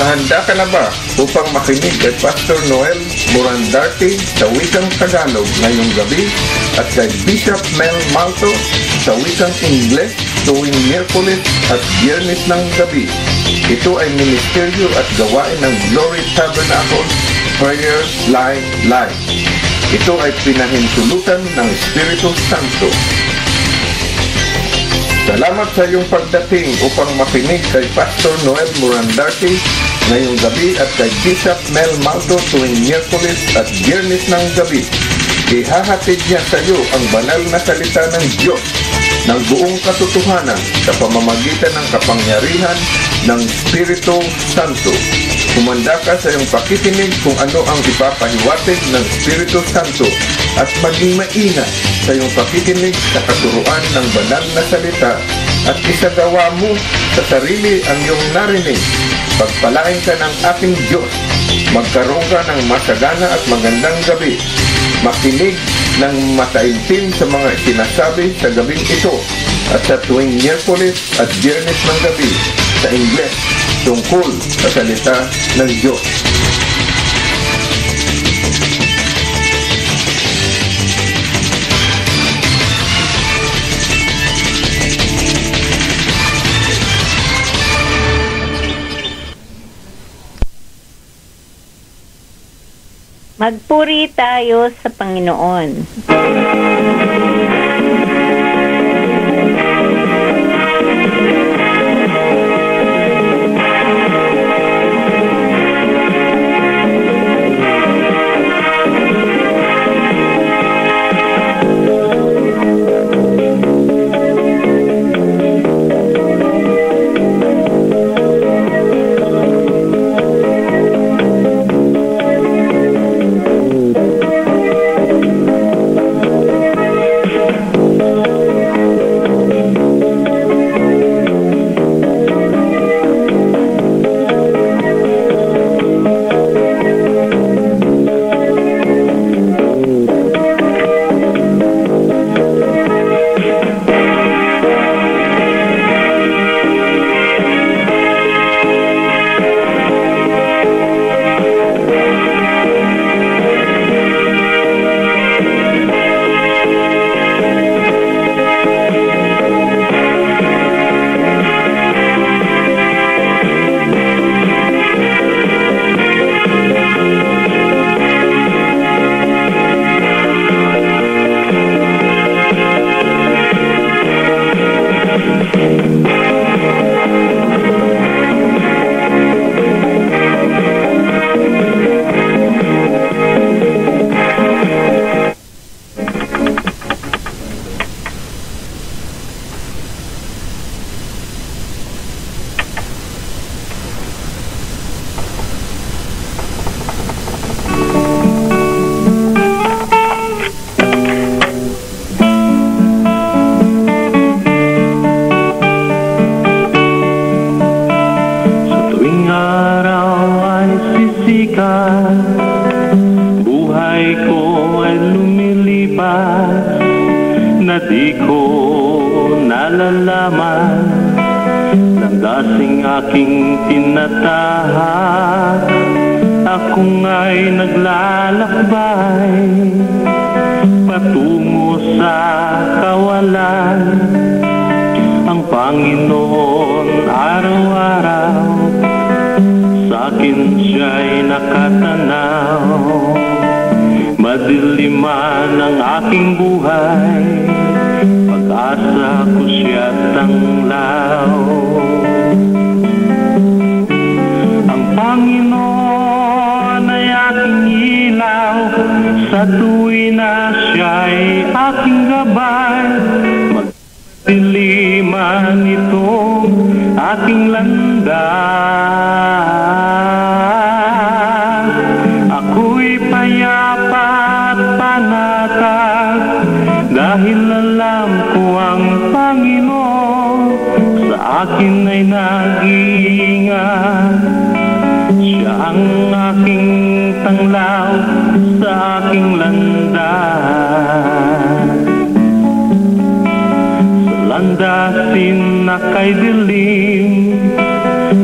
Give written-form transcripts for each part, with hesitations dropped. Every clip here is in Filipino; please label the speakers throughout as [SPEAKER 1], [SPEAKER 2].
[SPEAKER 1] Nakahanda ka na ba upang makinig kay Pastor Noel Morandarte sa wikang Tagalog ngayong gabi at kay Bishop Mel Malto sa wikang Ingles tuwing Miyerkules at Biyernes ng gabi? Ito ay ministeryo at gawain ng Glory Tabernacle Prayer Line Live. Ito ay pinahintulutan ng Espiritu Santo. Salamat sa iyong pagdating upang makinig kay Pastor Noel Morandarte ngayong gabi at kay Bishop Mel Malto tuwing Miyerkules at Biyernes ng gabi. Ihahatid niya sa iyo ang banal na salita ng Diyos ng buong katotohanan sa pamamagitan ng kapangyarihan ng Espiritu Santo. Humanda ka sa iyong pakikinig kung ano ang ipapahiwatig ng Espiritu Santo at maging maingat sa iyong pakikinig sa katuruan ng banal na salita at isagawa mo sa sarili ang iyong narinig. Pagpalain ka ng ating Diyos. Magkaroon ka ng masagana at magandang gabi. Makinig ng mataimtim sa mga sinasabi sa gabing ito at sa tuwing Miyerkules at Biyernes ng gabi sa Ingles tungkol sa salita ng Diyos.
[SPEAKER 2] Magpuri tayo sa Panginoon.
[SPEAKER 3] Landasin na kay dilim,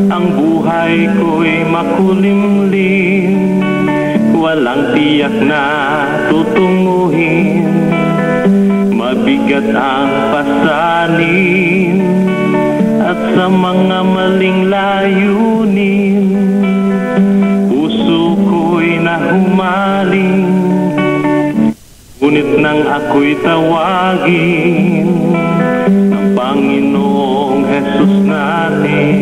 [SPEAKER 3] ang buhay ko'y makulimlim, walang tiyak na tutunguhin, mabigat ang pasanin, at sa mga maling layunin, puso ko'y nahumaling. Ngunit nang ako'y tawagin ng Panginoong Hesus natin,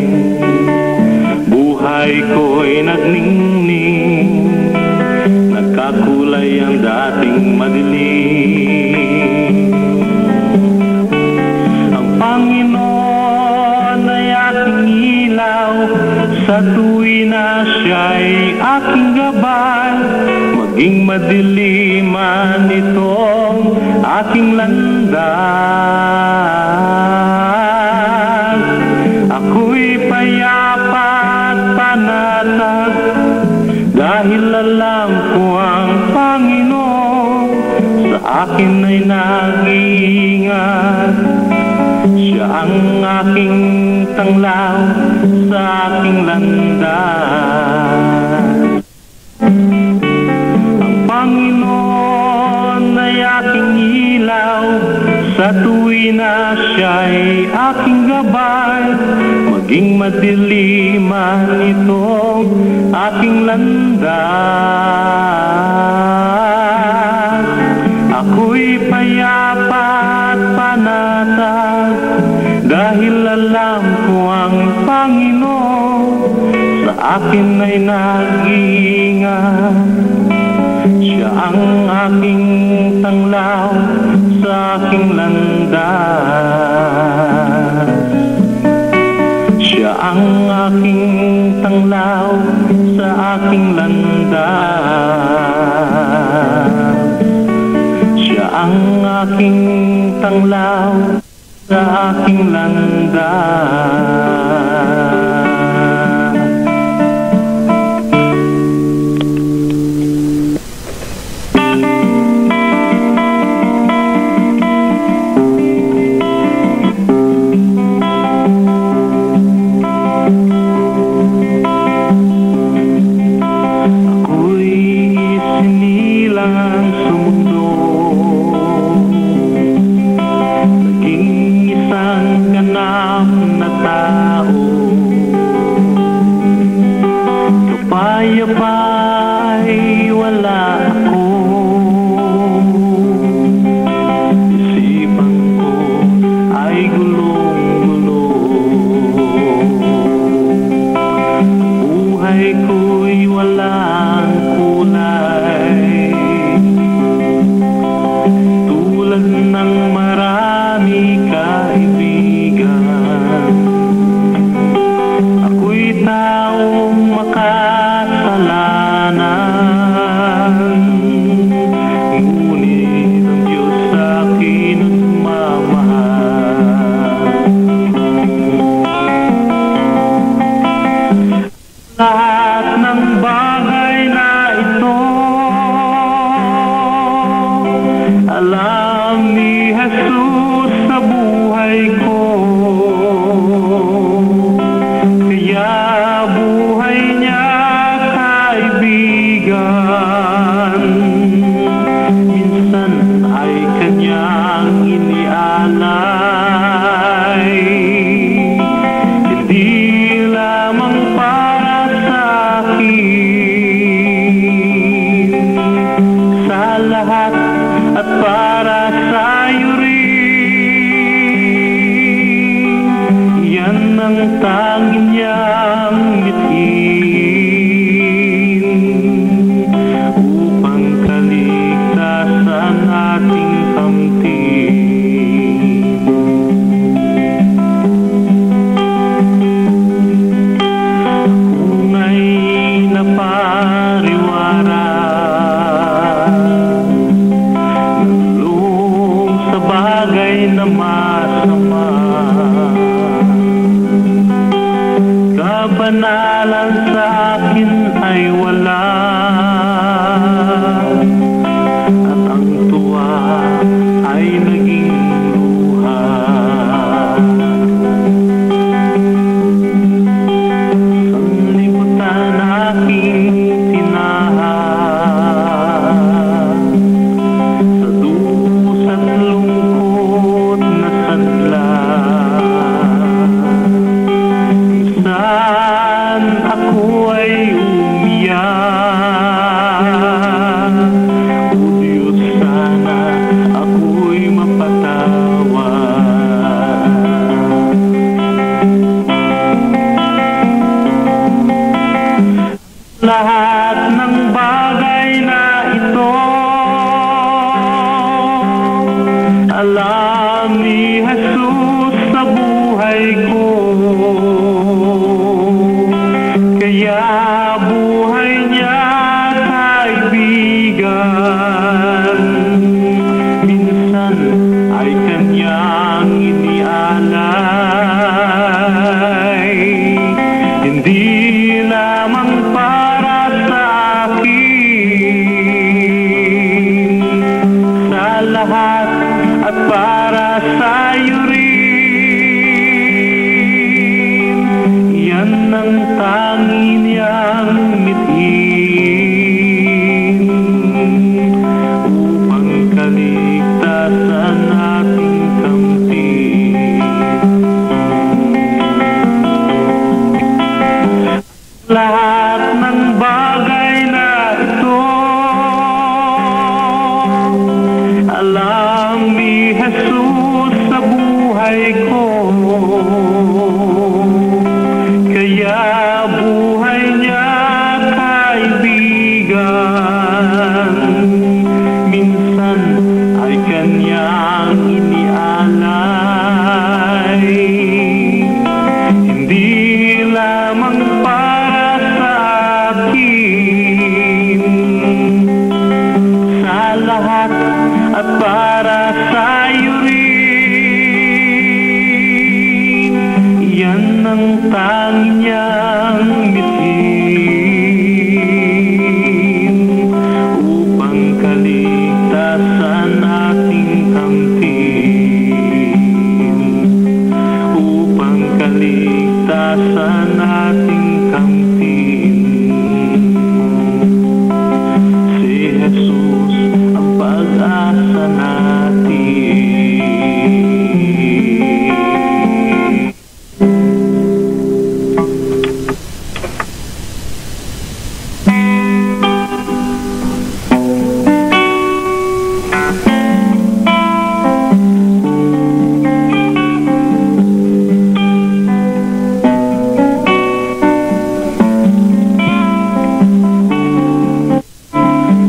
[SPEAKER 3] buhay ko'y nagningning, nagkakulay ang dating madilim. Ang Panginoon ay aking ilaw, sa tuwi na siya'y aking gabay. Maging madilim man itong aking landas, ako'y payapa at panatag, dahil alam ko ang Panginoon sa akin ay nag-iingat. Siya ang aking tanglaw sa aking landas. Ang Panginoon ay aking ilaw, sa tuwi na siya'y aking gabay. Maging madilim man itong aking landas, ako'y payapa at panatag, dahil alam ko ang Panginoon sa akin ay nag-iingat. Siya ang aking tanglaw sa aking landas. Siya ang aking tanglaw sa aking landas. Siya ang aking tanglaw sa aking landas. Kapayapa'y wala ako, isipan ko ay gulong-gulo, buhay ko'y walang kulay, tulad ng marami kaibigan. Ako'y taong makasalanan, ngunit ang Diyos sa akin nagmamahal. Lahat ng bagay na ito, alam ni Jesus sa buhay ko. Kaya buhay niya, kaibigan, minsan ay kanyang inialay, hindi lamang para sa akin, sa lahat at para sa'yo rin. Yan ang tanging niyang mithiin, upang kaligtasan ating kamtin. Kung ay napariwara, nalulong sa bagay na masama, kabanalan sa akin ay wala, at ang tuwa ay naging luha. Sanlibutan lahat ng bagay na ito, alam ni Jesus sa buhay ko. Kaya buhay niya, kaibigan, minsan ay kanyang inialay. Hindi lamang para sa akin, sa lahat at para sa'yo rin. Yan ang tanging niyang mithin upang kaligtasan ating kamtin. Lahat ng bagay na ito, alam ni Jesus sa buhay ko. Kaya buhay niya, kaibigan, minsan ay kanyang inialay. Hindi lamang para sa akin, sa lahat at para sa'yo rin. Yan ang tanging niyang mithin upang kaligtasan ating kamtin, upang kaligtasan ating kamtin. Si Jesus ang pag-asa natin.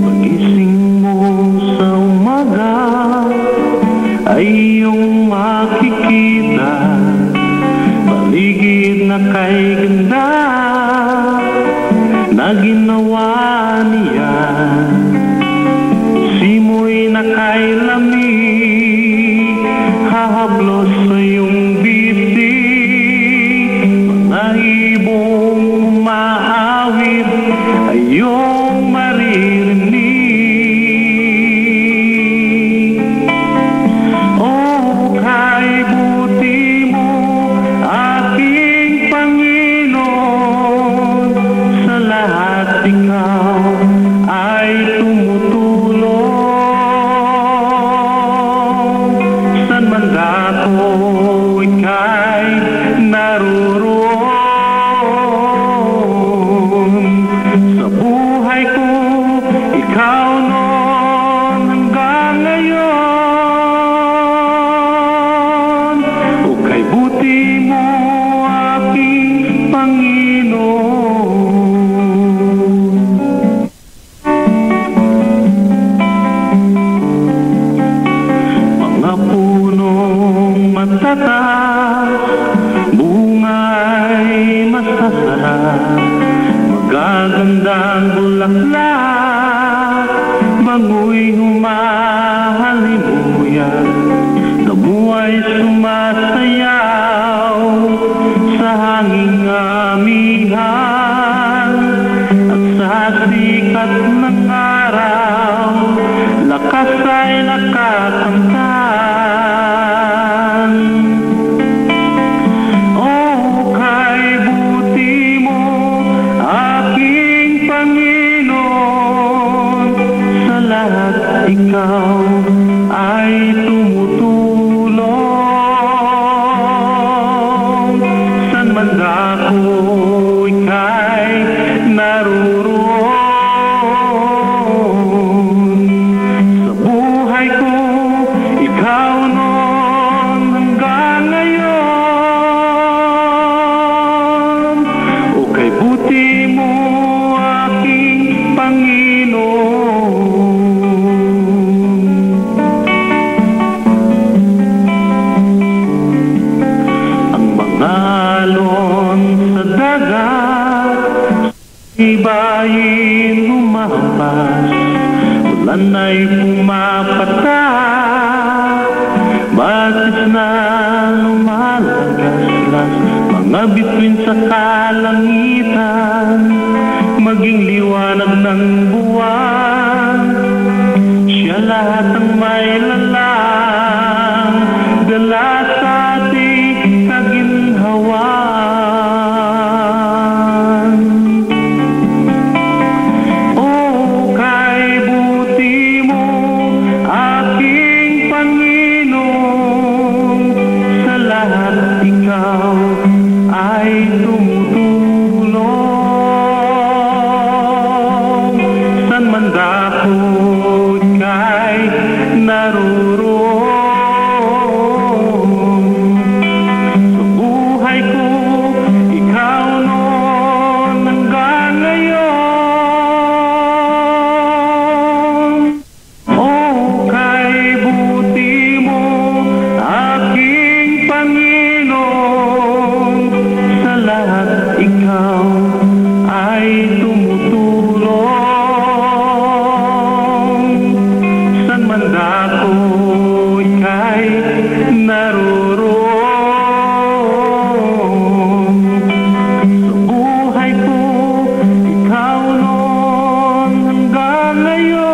[SPEAKER 3] Pagising mo sa umaga ay iyong makikita paligid na kay ganda na ginawa niya. Simoy na kay lamig, hahablos sa iyong bibig. Mga ibong umaawit ay iyong maririnig. Oh, kaibuti mo, aking Panginoon, sa lahat ikaw ay tumutulong. San man dako ika'y naroon. Sa buhay ko, ikaw noon hanggang ngayon. O kay buti mo, aking Panginoon. Mga punong matataas, bunga'y masasarap, magagandang bulaklak, bango'y humahalimuyak, damo ay sumasayaw sa hanging amihan, at sa sikat ng araw, lakas ay nakakamtan. Oh, kaibuti mo, aking Panginoon, sa lahat ikaw ay tumutulong. San man dako ika'y naroon. Sa buhay ko, akin lumampas, ulan ay pumapatak, batis na lumalagaslas, mga bituin sa kalangitan, maging liwanag ng buwan, siya lahat ang may lalang, dala sa ating kaginhawan. Oh, kay buti mo, aking Panginoon, sa lahat ikaw ay tumutulong. San man dakot kay naroroon, sa buhay ko ikaw noon hanggang ngayon. Oh, kay buti mo, aking Panginoon, sa lahat ikaw ay tumutulong. San man dako ika'y naroroon, sa buhay ko ikaw noon hanggang ngayon.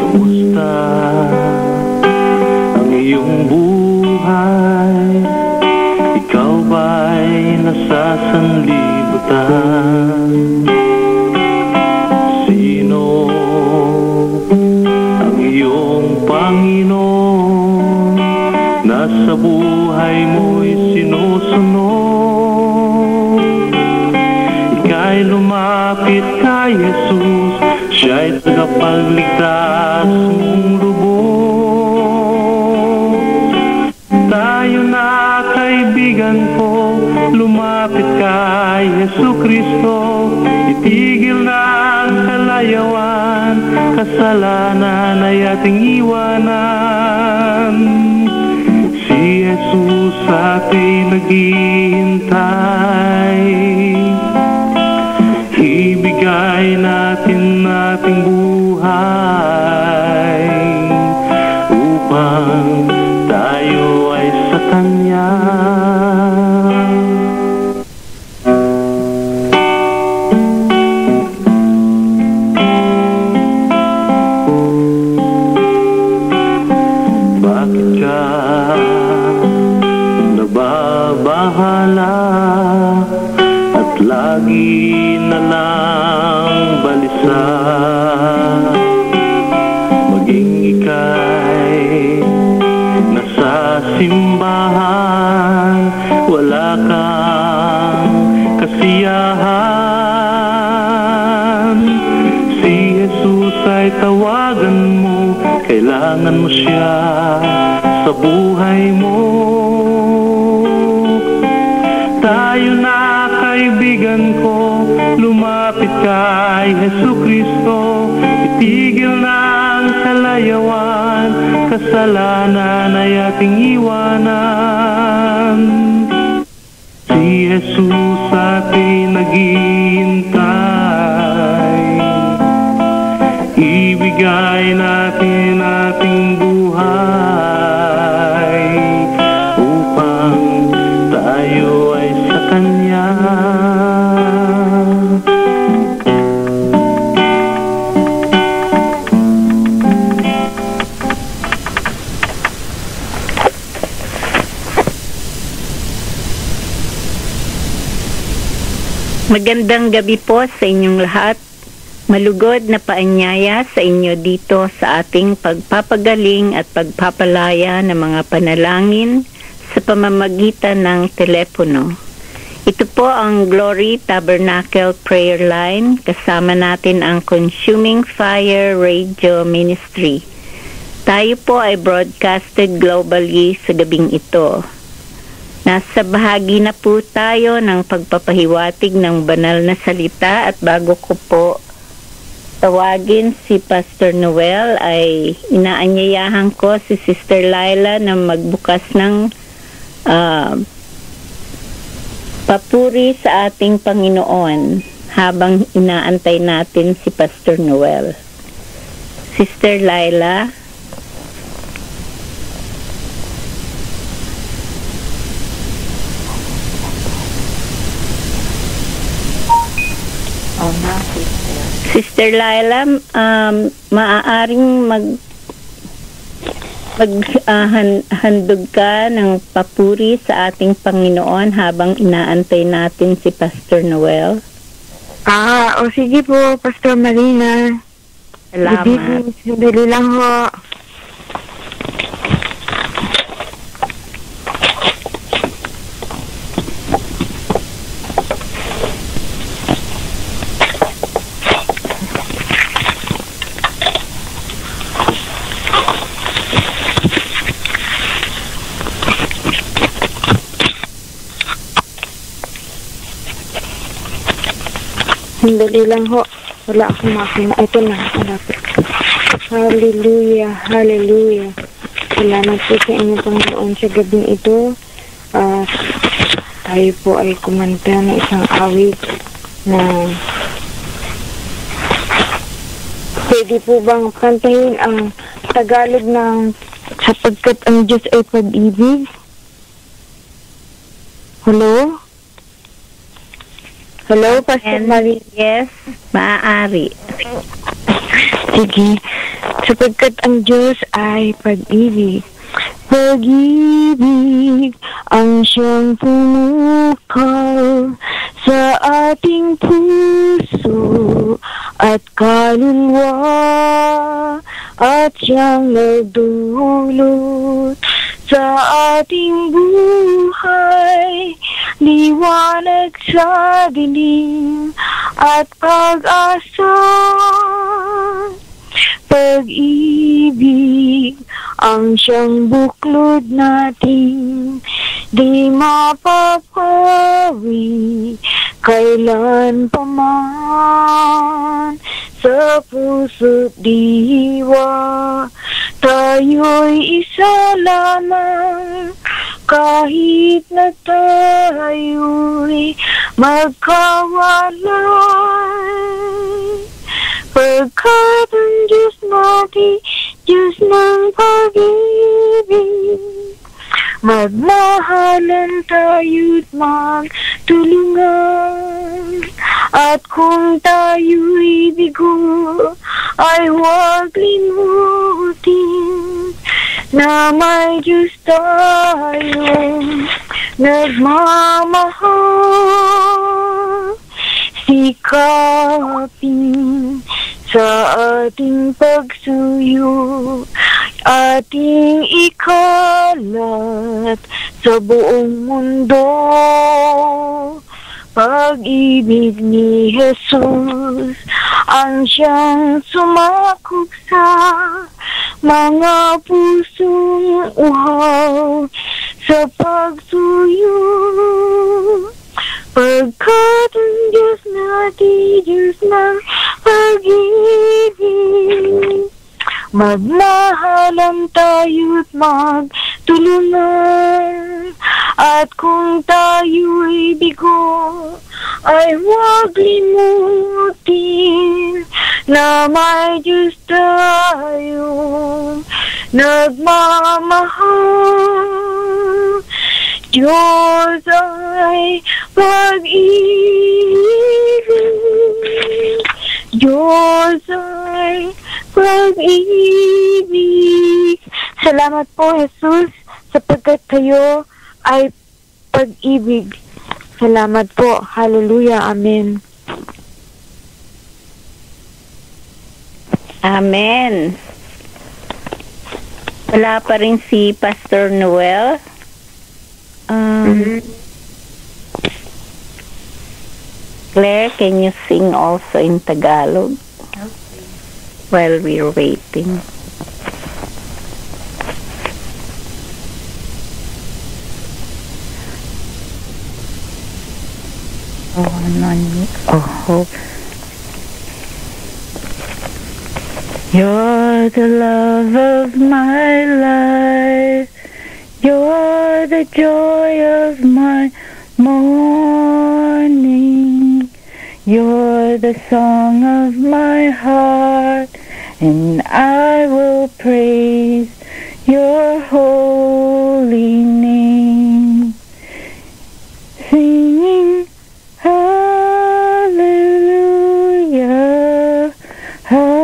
[SPEAKER 3] Kamusta ang iyong buhay? Ikaw ba'y nasa sanlibutan? Sino ang iyong Panginoon na sa buhay mo'y sinusunod? Ika'y lumapit kay Jesus, siya'y tagapagligtas mong lubos. Tayo na kaibigan ko, lumapit kay Jesucristo, itigil na ang kalayawan, kasalanan ay ating iwanan. Si Jesus ating naghihintay, ibigay natin ating buhay upang tayo ay sa Kanya. Bakit ka nababahala at lagi na lang balisa? Maging ika'y nasa simbahan, wala kang kasiyahan. Si Jesus ay tawagan mo, kailangan mo siya sa buhay mo. Tayo na kaibigan ko, lumapit kay Jesucristo, itigil na ang kalayawan, kasalanan ay ating iwanan. Si Jesus ating naghihintay, ibigay natin ating buhay upang tayo ay sa Kanya.
[SPEAKER 2] Magandang gabi po sa inyong lahat. Malugod na paanyaya sa inyo dito sa ating pagpapagaling at pagpapalaya ng mga panalangin sa pamamagitan ng telepono. Ito po ang Glory Tabernacle Prayer Line. Kasama natin ang Consuming Fire Radio Ministry. Tayo po ay broadcasted globally sa gabing ito. Nasa bahagi na po tayo ng pagpapahiwatig ng banal na salita at bago ko po tawagin si Pastor Noel ay inaanyayahan ko si Sister Laila na magbukas ng papuri sa ating Panginoon habang inaantay natin si Pastor Noel. Sister Laila. Sister Laila, maaaring handog ka ng papuri sa ating Panginoon habang inaantay natin si Pastor Noel.
[SPEAKER 4] Sige po, Pastor Marina.
[SPEAKER 2] Salamat.
[SPEAKER 4] Sandali lang ho. Sandali lang ho. Wala akong makina. Ito na. Hallelujah. Hallelujah. Salamat po sa inyo, Panginoon, sa gabing ito. Tayo po ay kumanta ng isang awit na pwede po bang kantahin ang Tagalog ng Sapagkat ang Diyos ay Pag-ibig? Hello? Hello, Pastor Marie.
[SPEAKER 2] Yes, maaari.
[SPEAKER 4] Sige. Sapagkat ang Diyos ay pag-ibig. Pag-ibig ang siyang pumukal sa ating puso at kaluluwa at siyang nagdulot sa ating buhay, liwanag sa dilim at pag-asa. Pag-ibig ang siyang buklod natin, di mapapawi kailan pa man. Sa puso't diwa tayo'y isa lamang, kahit na tayo'y magkawalay. Pagkat ang Diyos natin, Diyos ng pag-ibig, magmahalan tayo't magtulungan. At kung tayo'y bigo, ay huwag limutin na may Diyos tayong nagmamahal. Sikapin sa ating pagsuyo, ating ikalat sa buong mundo. Pag-ibig ni Jesus ang siyang sumakop sa mga pusong uhaw sa pagsuyo. Pagkat ang Diyos natin, Diyos ng pag-ibig, magmahalan tayo't magtulungan. At kung tayo'y bigo, ay huwag limutin na may Diyos tayong nagmamahal. Diyos ay pag-ibig, Diyos ay pag-ibig. Salamat po, Jesus, sapagkat kayo ay pag-ibig. Salamat po. Hallelujah. Amen.
[SPEAKER 2] Amen. Wala pa rin si Pastor Noel. Claire, can you sing also in Tagalog? While we're waiting. Oh. You're the love of my life. You're the joy of my morning. You're the song of my heart, and I will praise your holy name. Singing hallelujah, hallelujah,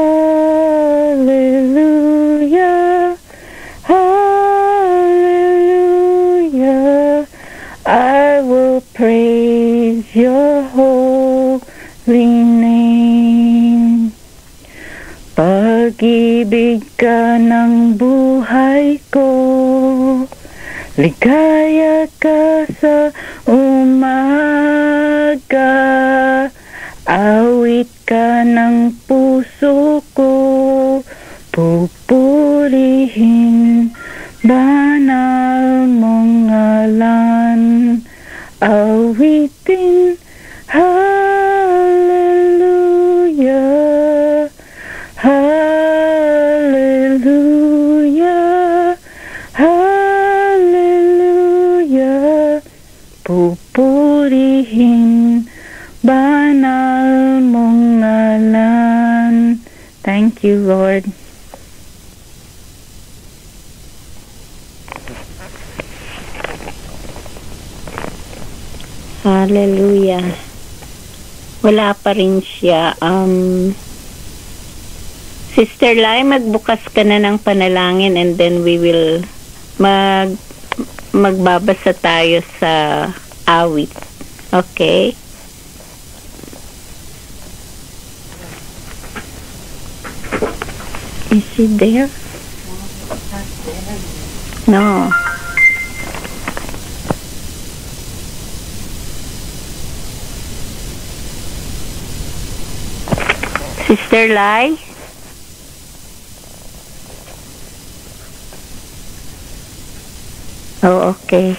[SPEAKER 2] hallelujah. I will praise your holy name. Pag-ibig ka ng buhay ko, ligaya ka sa umaga, awit ka ng puso ko, pupurihin banal mong ngalan, awitin hallelujah, hallelujah, hallelujah, pupurihin banal mong ngalan. Thank you, Lord. Hallelujah. Wala pa rin siya. Sister Lai, magbukas ka na ng panalangin and then we will magbabasa tayo sa awit. Okay? Is he there? No. Sister Lai? Oh, okay.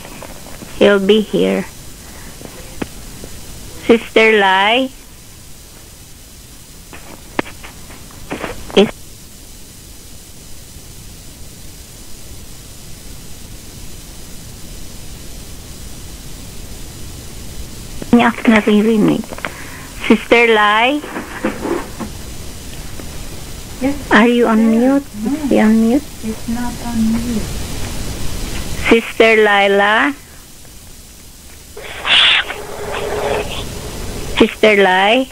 [SPEAKER 2] He'll be here. Sister Lai? Niya ako naririnig. Sister Lai?
[SPEAKER 5] Yes.
[SPEAKER 2] Are you on mute?
[SPEAKER 5] No.
[SPEAKER 2] Is he on mute?
[SPEAKER 5] It's not on mute.
[SPEAKER 2] Sister Laila? Sister Lai?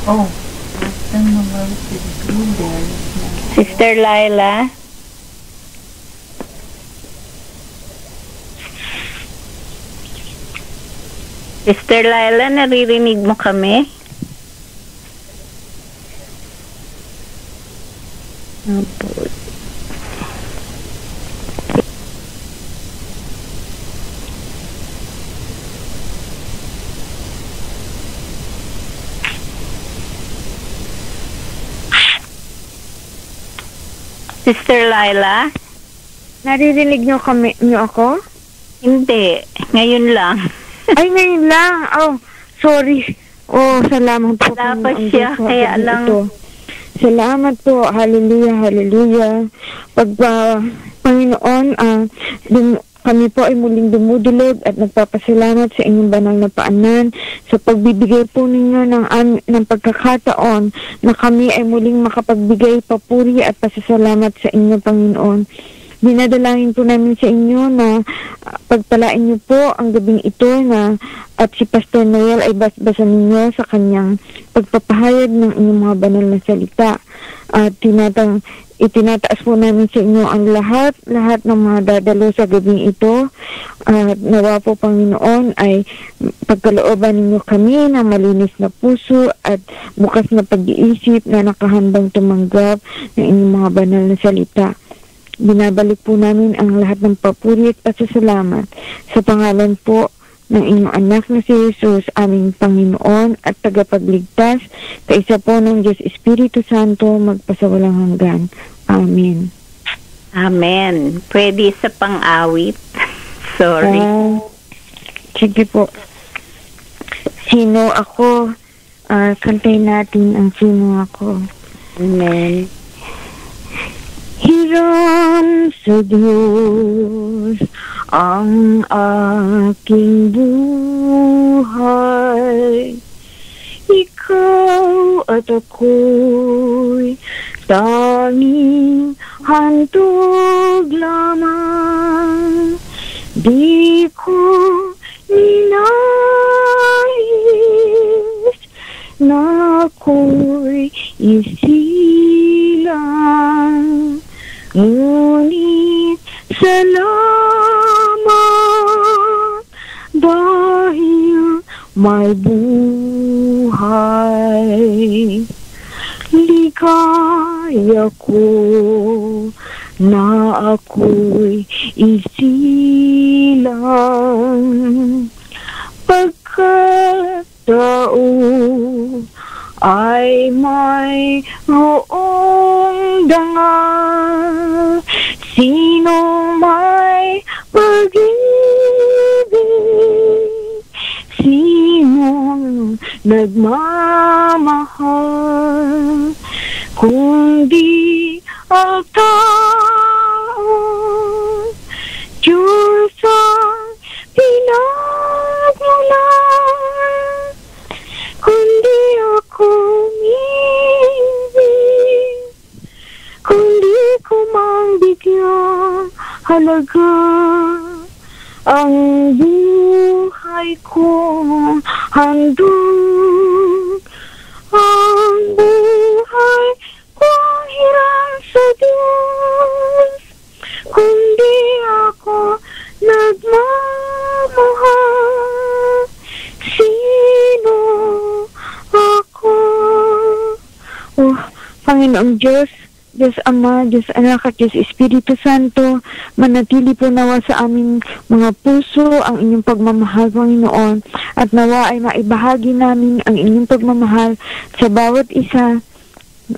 [SPEAKER 5] Oh, I don't know where to go there.
[SPEAKER 2] Sister Laila? Sister Laila, naririnig mo kami? Opo. Sister Laila?
[SPEAKER 4] Naririnig niyo ako?
[SPEAKER 2] Hindi. Ngayon lang.
[SPEAKER 4] Ay, ngayon lang. Oh, sorry. Oh, salamat po.
[SPEAKER 2] Wala pa
[SPEAKER 4] Panginoon
[SPEAKER 2] siya,
[SPEAKER 4] Diyos, sa
[SPEAKER 2] kaya
[SPEAKER 4] gabi
[SPEAKER 2] lang.
[SPEAKER 4] ito. Salamat po. Hallelujah, hallelujah. Panginoon, kami po ay muling dumudulog at nagpapasalamat sa inyong banal na paanan sa pagbibigay po ninyo ng pagkakataon na kami ay muling makapagbigay papuri at pasasalamat sa inyo, Panginoon. Dinadalangin po namin sa inyo na pagpalain niyo po ang gabing ito na at si Pastor Noel ay basbasan ninyo sa kanyang pagpapahayag ng inyong mga banal na salita. At itinataas po namin sa inyo ang lahat ng mga dadalo sa gabing ito. At nawa po, Panginoon, ay pagkalooban ninyo kami ng malinis na puso at bukas na pag-iisip na nakahandang tumanggap ng inyong mga banal na salita. Binabalik po namin ang lahat ng papuri at pasasalamat sa pangalan po ng inyong anak na si Jesus, aming Panginoon at tagapagligtas, kaisa po ng Diyos Espiritu Santo, magpasawalang hanggan. Amen.
[SPEAKER 2] Amen. Pwede sa pang-awit. Sorry.
[SPEAKER 4] Sige po. Sino ako? Kantayin natin ang Sino Ako.
[SPEAKER 2] Amen.
[SPEAKER 4] Hiram sa Diyos ang aking buhay. Ikaw at ako'y tanging handog lamang. Di ko ninais na ako'y isilang. Ngunit salamat dahil may buhay. Ligaya ko na ako'y isilang. Pagkat tao ay may roong dangal. Sino may pag-ibig, sino nagmamahal, kundi ang tao. Diyos ang pinagmulan, kundi ako ibig, kundi ko mang bigyan halaga ang buhay ko handog. Ang buhay ko hiram sa Diyos, kundi ako nagmamahal. Sino ako? Oh, Panginoong Diyos, Diyos Ama, Diyos Anak at Diyos Espiritu Santo, manatili po nawa sa aming mga puso ang inyong pagmamahal, Panginoon, at nawa ay maibahagi namin ang inyong pagmamahal sa bawat isa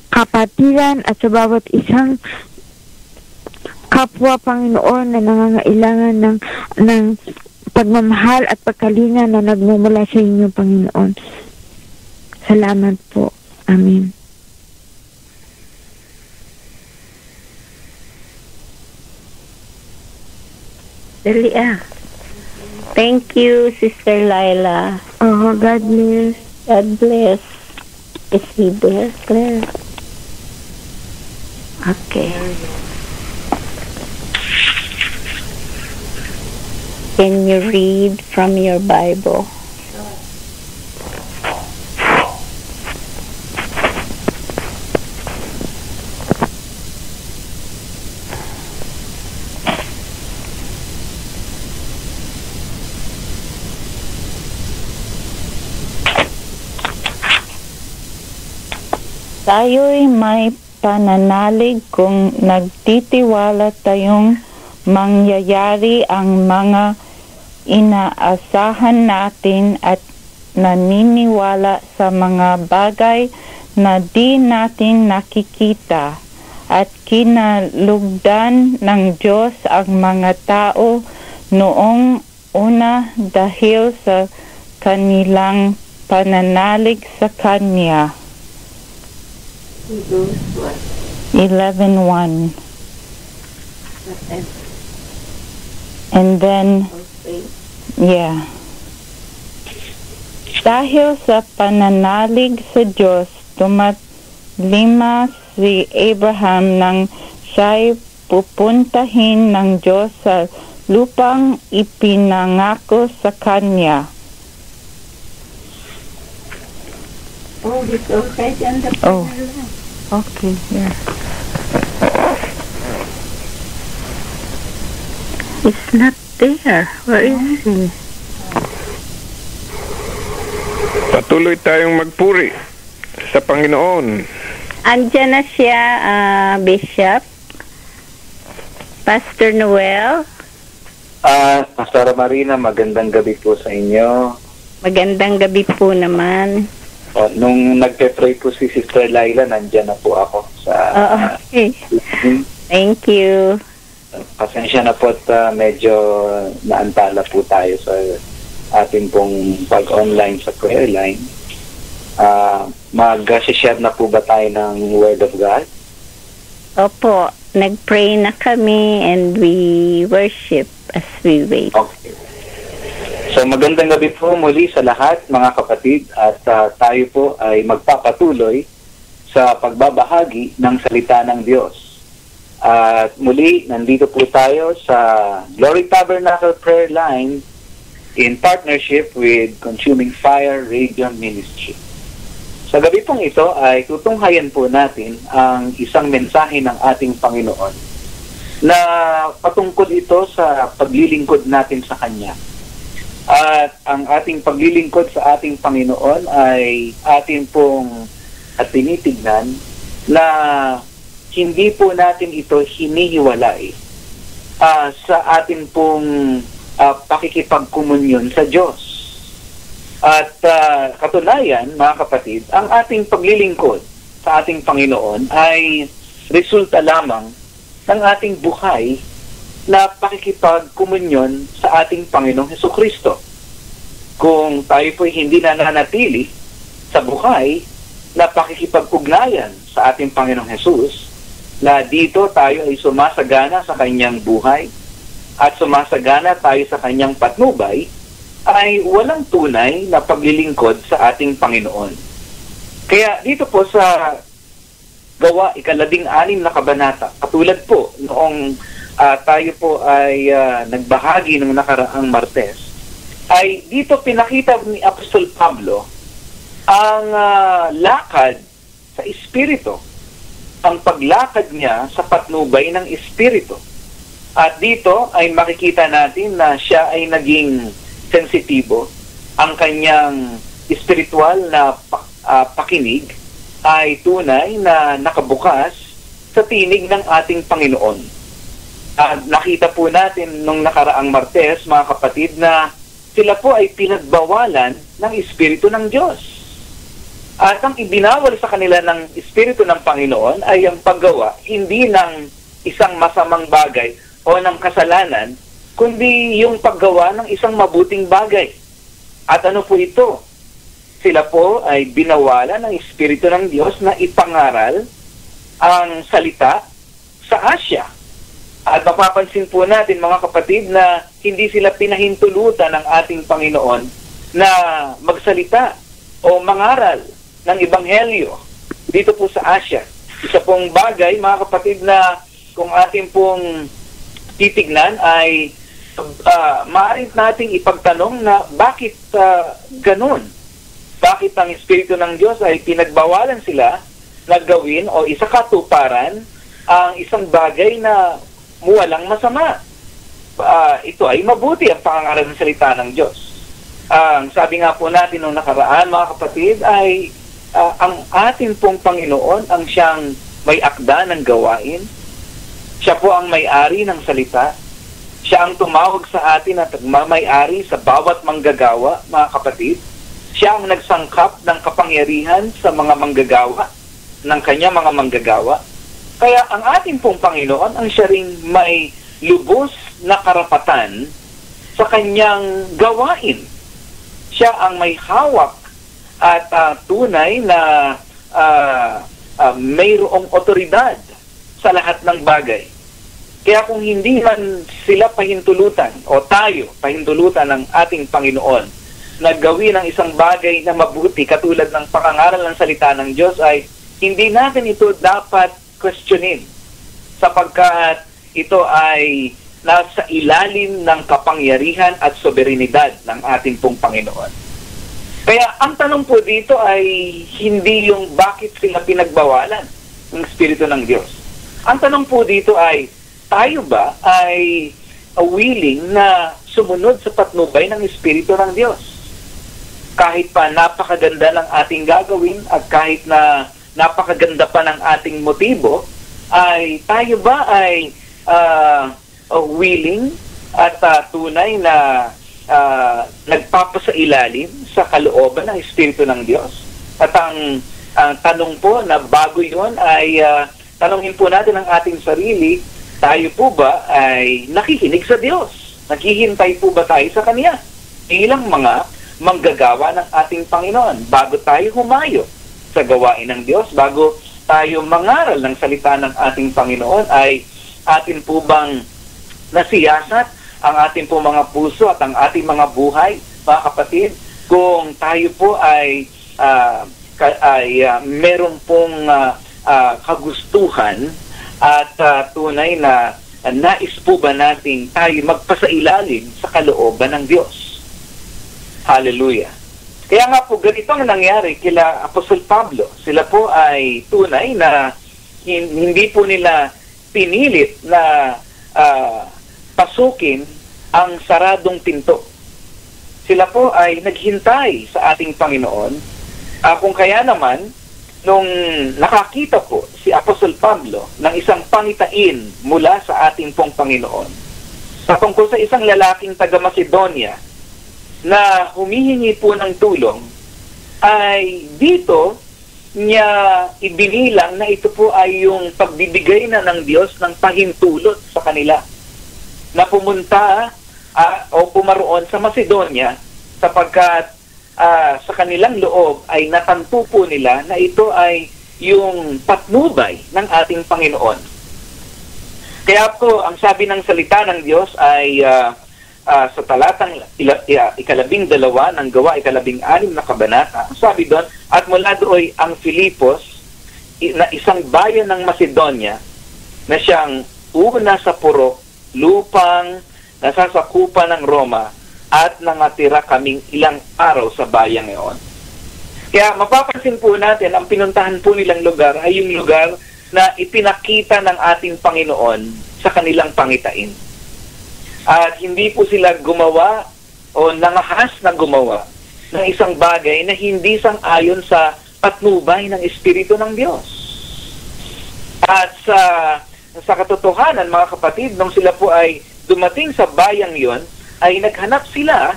[SPEAKER 4] kapatiran at sa bawat isang kapwa, Panginoon, na nangangailangan ng pagmamahal at pagkalinga na nagmumula sa inyo, Panginoon. Salamat po. Amen.
[SPEAKER 2] Dali Thank you, Sister Laila.
[SPEAKER 4] Oh, God bless.
[SPEAKER 2] God bless. Is he there, Claire? Okay. Can you read from your Bible? Tayo'y may pananalig kung nagtitiwala tayong mangyayari ang mga inaasahan natin at naniniwala sa mga bagay na di natin nakikita, at kinalugdan ng Diyos ang mga tao noong una dahil sa kanilang pananalig sa Kanya. 11:1. And then, yeah. Dahil sa pananalig sa Diyos, tumatlima si Abraham nang siya'y pupuntahin ng Diyos sa lupang ipinangako sa kanya.
[SPEAKER 5] Oh, it's okay.
[SPEAKER 2] Oh, okay, yeah. He's not there. Where is he?
[SPEAKER 1] Patuloy tayong magpuri sa Panginoon.
[SPEAKER 2] Andiyan na siya, Bishop. Pastor Noel.
[SPEAKER 6] Pastor Marina, magandang gabi po sa inyo.
[SPEAKER 2] Magandang gabi po naman.
[SPEAKER 6] Nung nagpe-pray po si Sister Laila, nandyan na po ako sa...
[SPEAKER 2] Okay. Thank you.
[SPEAKER 6] Pasensya na po at medyo naantala po tayo sa ating pong pag-online sa prayer line. Mag-share na po ba tayo ng Word of God?
[SPEAKER 2] Opo, nag-pray na kami and we worship as we wait.
[SPEAKER 6] Okay. So magandang gabi po muli sa lahat mga kapatid at tayo po ay magpapatuloy sa pagbabahagi ng salita ng Diyos. At muli, nandito po tayo sa Glory Tabernacle Prayer Line in partnership with Consuming Fire Radio Ministry. Sa gabi pong ito ay tutunghayan po natin ang isang mensahe ng ating Panginoon na patungkol ito sa paglilingkod natin sa Kanya. At ang ating paglilingkod sa ating Panginoon ay ating pong tinitignan na hindi po natin ito hinihiwalay sa ating pong pakikipagkomunyon sa Diyos. At katunayan, mga kapatid, ang ating paglilingkod sa ating Panginoon ay resulta lamang ng ating buhay na pakikipagkomunyon sa ating Panginoong Hesukristo. Kung tayo po'y hindi nananatili sa buhay na pakikipag-ugnayan sa ating Panginoong Hesus, na dito tayo ay sumasagana sa kanyang buhay at sumasagana tayo sa kanyang patnubay, ay walang tunay na paglilingkod sa ating Panginoon. Kaya dito po sa Gawa, 16 na kabanata, katulad po noong tayo po ay nagbahagi ng nakaraang Martes, ay dito pinakita ni Apostol Pablo ang lakad sa Espiritu, ang paglakad niya sa patnubay ng Espiritu. At dito ay makikita natin na siya ay naging sensitibo, ang kanyang espiritual na pakinig ay tunay na nakabukas sa tinig ng ating Panginoon. At nakita po natin nung nakaraang Martes, mga kapatid, na sila po ay pinagbawalan ng Espiritu ng Diyos. At ang ibinawal sa kanila ng Espiritu ng Panginoon ay ang paggawa hindi ng isang masamang bagay o ng kasalanan, kundi yung paggawa ng isang mabuting bagay. At ano po ito? Sila po ay binawalan ng Espiritu ng Diyos na ipangaral ang salita sa Asya. At mapapansin po natin, mga kapatid, na hindi sila pinahintulutan ng ating Panginoon na magsalita o mangaral ng Ebanghelyo dito po sa Asya. Isa pong bagay, mga kapatid, na kung ating pong titignan ay maaari nating ipagtanong na bakit ganun? Bakit ang Espiritu ng Diyos ay pinagbawalan sila na gawin o isakatuparan ang isang bagay na walang masama? Ito ay mabuti ang pangangaral ng salita ng Diyos. Sabi nga po natin nung nakaraan, mga kapatid, ay ang ating pong Panginoon ang siyang may akda ng gawain. Siya po ang may-ari ng salita. Siya ang tumawag sa atin at may-ari sa bawat manggagawa, mga kapatid. Siya ang nagsangkap ng kapangyarihan sa mga manggagawa, ng kanya mga manggagawa. Kaya ang ating pong Panginoon ang siya ring may lubos na karapatan sa kanyang gawain. Siya ang may hawak at tunay na mayroong otoridad sa lahat ng bagay. Kaya kung hindi man sila pahintulutan o tayo pahintulutan ng ating Panginoon na gawin ang isang bagay na mabuti katulad ng pakangaral ng salita ng Diyos, ay hindi natin ito dapat questionin sapagkat ito ay nasa ilalim ng kapangyarihan at soberenidad ng ating pong Panginoon. Kaya ang tanong po dito ay hindi yung bakit sila pinagbawalan ng Espiritu ng Diyos. Ang tanong po dito ay tayo ba ay willing na sumunod sa patnubay ng Espiritu ng Diyos. Kahit pa napakaganda ng ating gagawin at kahit na napakaganda pa ng ating motibo, ay tayo ba ay willing at tunay na nagpapasailalim sa kalooban ng Espiritu ng Diyos? At ang tanong po na bago yun ay tanongin po natin ang ating sarili, tayo po ba ay nakikinig sa Diyos? Naghihintay po ba tayo sa Kanya? Bilang mga manggagawa ng ating Panginoon, bago tayo humayo sa gawain ng Diyos, bago tayo mangaral ng salita ng ating Panginoon, ay atin po bang nasiyasat ang ating po mga puso at ang ating mga buhay, mga kapatid, kung tayo po ay meron pong kagustuhan at tunay na nais po ba natin tayo magpasailalim sa kalooban ng Diyos? Hallelujah. Kaya nga po, ganito ang nangyari kila Apostol Pablo. Sila po ay tunay na hindi po nila pinilit na pasukin ang saradong pinto. Sila po ay naghintay sa ating Panginoon. Kung kaya naman, nung nakakita po si Apostol Pablo ng isang pangitain mula sa ating pong Panginoon, patungkol sa isang lalaking taga-Macedonia na humihingi po ng tulong, ay dito niya ibinilang na ito po ay yung pagbibigay na ng Diyos ng pahintulot sa kanila na pumunta o pumaroon sa Macedonia, sapagkat sa kanilang loob ay natanto po nila na ito ay yung patnubay ng ating Panginoon. Kaya po, ang sabi ng salita ng Diyos ay sa talatang 12 ng Gawa, 16 na kabanata, sabi doon, at mula doon ang Filipos, na isang bayan ng Macedonia, na siyang una sa purok, lupang nasasakupan ng Roma, at nangatira kaming ilang araw sa bayang iyon. Kaya mapapansin po natin, ang pinuntahan po nilang lugar ay yung lugar na ipinakita ng ating Panginoon sa kanilang pangitain. At hindi po sila gumawa o nangahas na gumawa ng isang bagay na hindi sang-ayon sa patnubay ng Espiritu ng Diyos. At sa katotohanan, mga kapatid, nung sila po ay dumating sa bayang yon, ay naghanap sila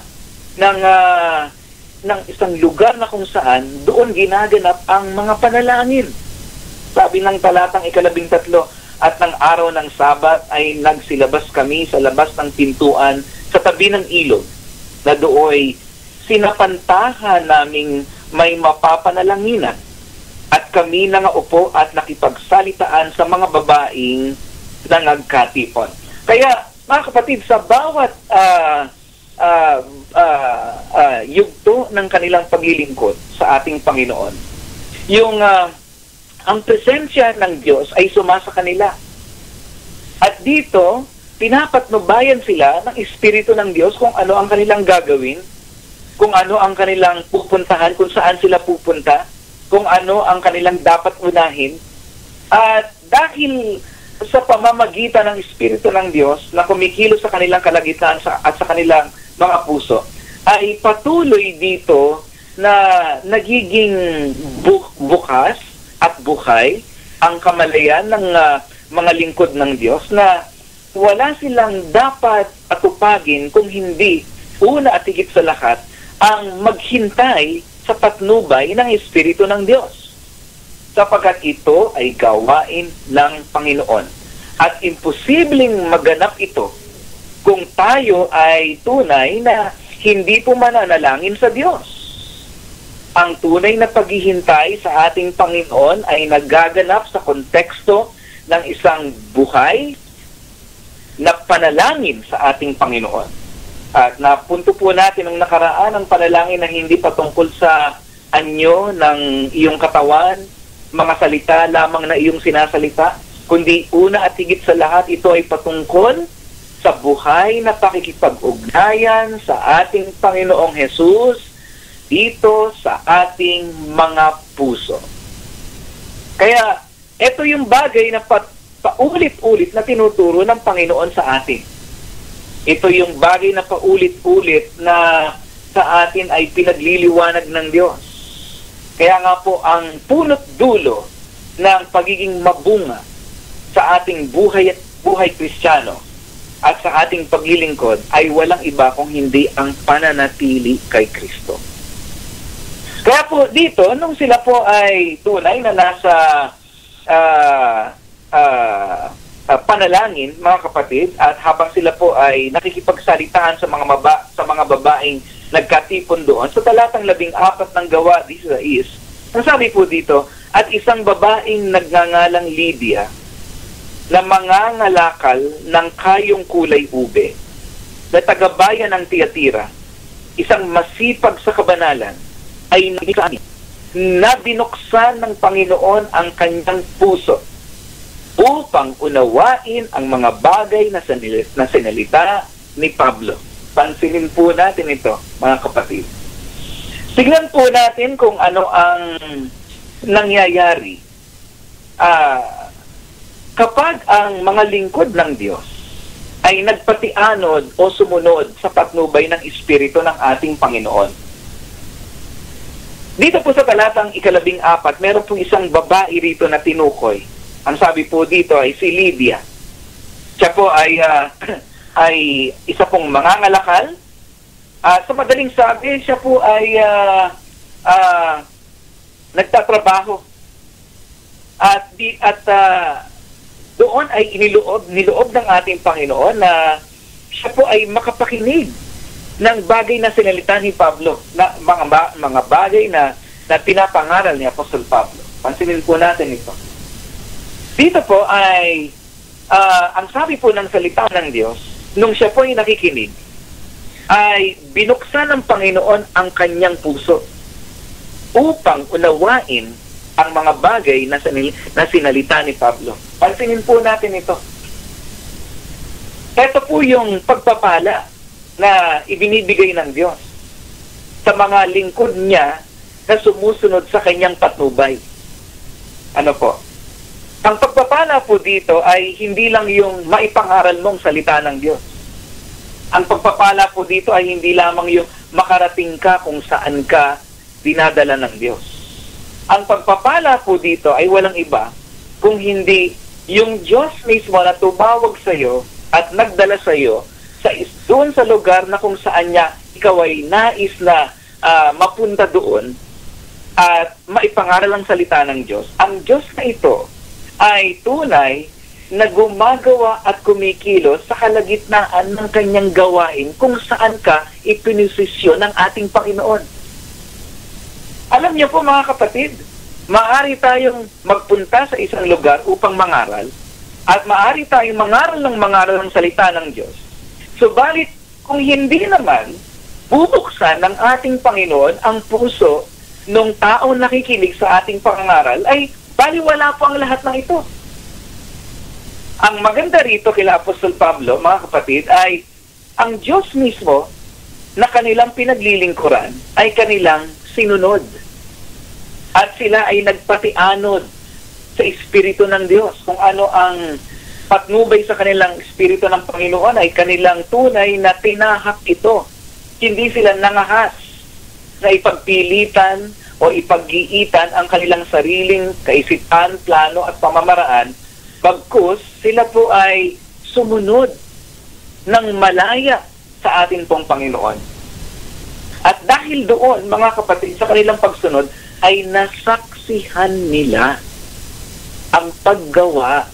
[SPEAKER 6] ng isang lugar na kung saan doon ginaganap ang mga panalangin. Sabi ng talatang 13, at ng araw ng Sabat ay nagsilabas kami sa labas ng pintuan sa tabi ng ilog, na dooy sinapantahan naming may mapapanalanginan, at kami nangaupo at nakipagsalitaan sa mga babaeng nangagkatipon. Kaya, mga kapatid, sa bawat yugto ng kanilang paglilingkod sa ating Panginoon, yung ang presensya ng Diyos ay sumasa kanila. At dito, pinapatnubayan sila ng Espiritu ng Diyos kung ano ang kanilang gagawin, kung ano ang kanilang pupuntahan, kung saan sila pupunta, kung ano ang kanilang dapat unahin. At dahil sa pamamagitan ng Espiritu ng Diyos na kumikilos sa kanilang kalagitnaan at sa kanilang mga puso, ay patuloy dito na nagiging bukas at buhay ang kamalayan ng mga lingkod ng Diyos, na wala silang dapat atupagin kung hindi, una at higit sa lahat, ang maghintay sa patnubay ng Espiritu ng Diyos, sapagkat ito ay gawain ng Panginoon. At imposibleng maganap ito kung tayo ay tunay na hindi po mananalangin sa Diyos. Ang tunay na paghihintay sa ating Panginoon ay nagaganap sa konteksto ng isang buhay na panalangin sa ating Panginoon. At napunto po natin ang nakaraan ng panalangin na hindi patungkol sa anyo ng iyong katawan, mga salita lamang na iyong sinasalita, kundi una at higit sa lahat, ito ay patungkol sa buhay na pakikipag-ugnayan sa ating Panginoong Hesus dito sa ating mga puso. Kaya, ito yung bagay na paulit-ulit na tinuturo ng Panginoon sa atin. Ito yung bagay na paulit-ulit na sa atin ay pinagliliwanag ng Diyos. Kaya nga po, ang punot dulo ng pagiging mabunga sa ating buhay Kristiyano at sa ating paglilingkod ay walang iba kung hindi ang pananatili kay Kristo. Kaya po dito, nung sila po ay tunay na nasa panalangin, mga kapatid, at habang sila po ay nakikipagsalitaan sa mga babaeng nagkatipon doon, sa talatang 14 ng Gawa 16, ang sabi po dito, at isang babaeng nagngangalang Lydia na mangangalakal ng kayong kulay ube, na tagabayan ng Tiatira, isang masipag sa kabanalan, ay na binuksan ng Panginoon ang kanyang puso upang unawain ang mga bagay na sinalita ni Pablo. Pansinin po natin ito, mga kapatid. Tignan po natin kung ano ang nangyayari kapag ang mga lingkod ng Diyos ay nagpatianod o sumunod sa patnubay ng Espiritu ng ating Panginoon. Dito po sa talatang 14, meron pong isang babae rito na tinukoy. Ang sabi po dito ay si Lydia. Siya po ay isa pong mangangalakal. Sa madaling sabi, siya po ay nagtatrabaho. At doon ay niloob ng ating Panginoon na siya po ay makapakinig ng bagay na sinalita ni Pablo, na mga bagay na pinapangaral ni Apostol Pablo. Pansinin po natin ito. Dito po ay ang sabi po ng salita ng Diyos, nung siya po ay nakikinig, ay binuksan ng Panginoon ang kanyang puso upang unawain ang mga bagay na sinalita ni Pablo. Pansinin po natin ito. Ito po yung pagpapala na ibinibigay ng Diyos sa mga lingkod niya na sumusunod sa kanyang patnubay. Ano po? Ang pagpapala po dito ay hindi lang yung maipangaral mong salita ng Diyos. Ang pagpapala po dito ay hindi lamang yung makarating ka kung saan ka dinadala ng Diyos. Ang pagpapala po dito ay walang iba kung hindi yung Diyos mismo na tumawag sa iyo at nagdala sa iyo doon sa lugar na kung saan niya ikaw ay nais na mapunta doon at maipangaral ang salita ng Diyos. Ang Diyos na ito ay tunay na gumagawa at kumikilos sa kalagitnaan ng kanyang gawain kung saan ka ipinisisyon ng ating Panginoon. Alam niyo po mga kapatid, maaari tayong magpunta sa isang lugar upang mangaral at maaari tayong mangaral ng salita ng Diyos. Subalit, kung hindi naman bubuksan ng ating Panginoon ang puso ng taong nakikinig sa ating pangangaral, ay baliwala po ang lahat ng ito. Ang maganda rito kila Apostol Pablo, mga kapatid, ay ang Diyos mismo na kanilang pinaglilingkuran ay kanilang sinunod. At sila ay nagpatianod sa Espiritu ng Diyos. Kung ano ang patnubay sa kanilang Espiritu ng Panginoon ay kanilang tunay na tinahak ito. Hindi sila nangahas na ipagpilitan o ipag-iitan ang kanilang sariling kaisipan, plano at pamamaraan, bagkus sila po ay sumunod ng malaya sa ating pong Panginoon. At dahil doon, mga kapatid, sa kanilang pagsunod, ay nasaksihan nila ang paggawa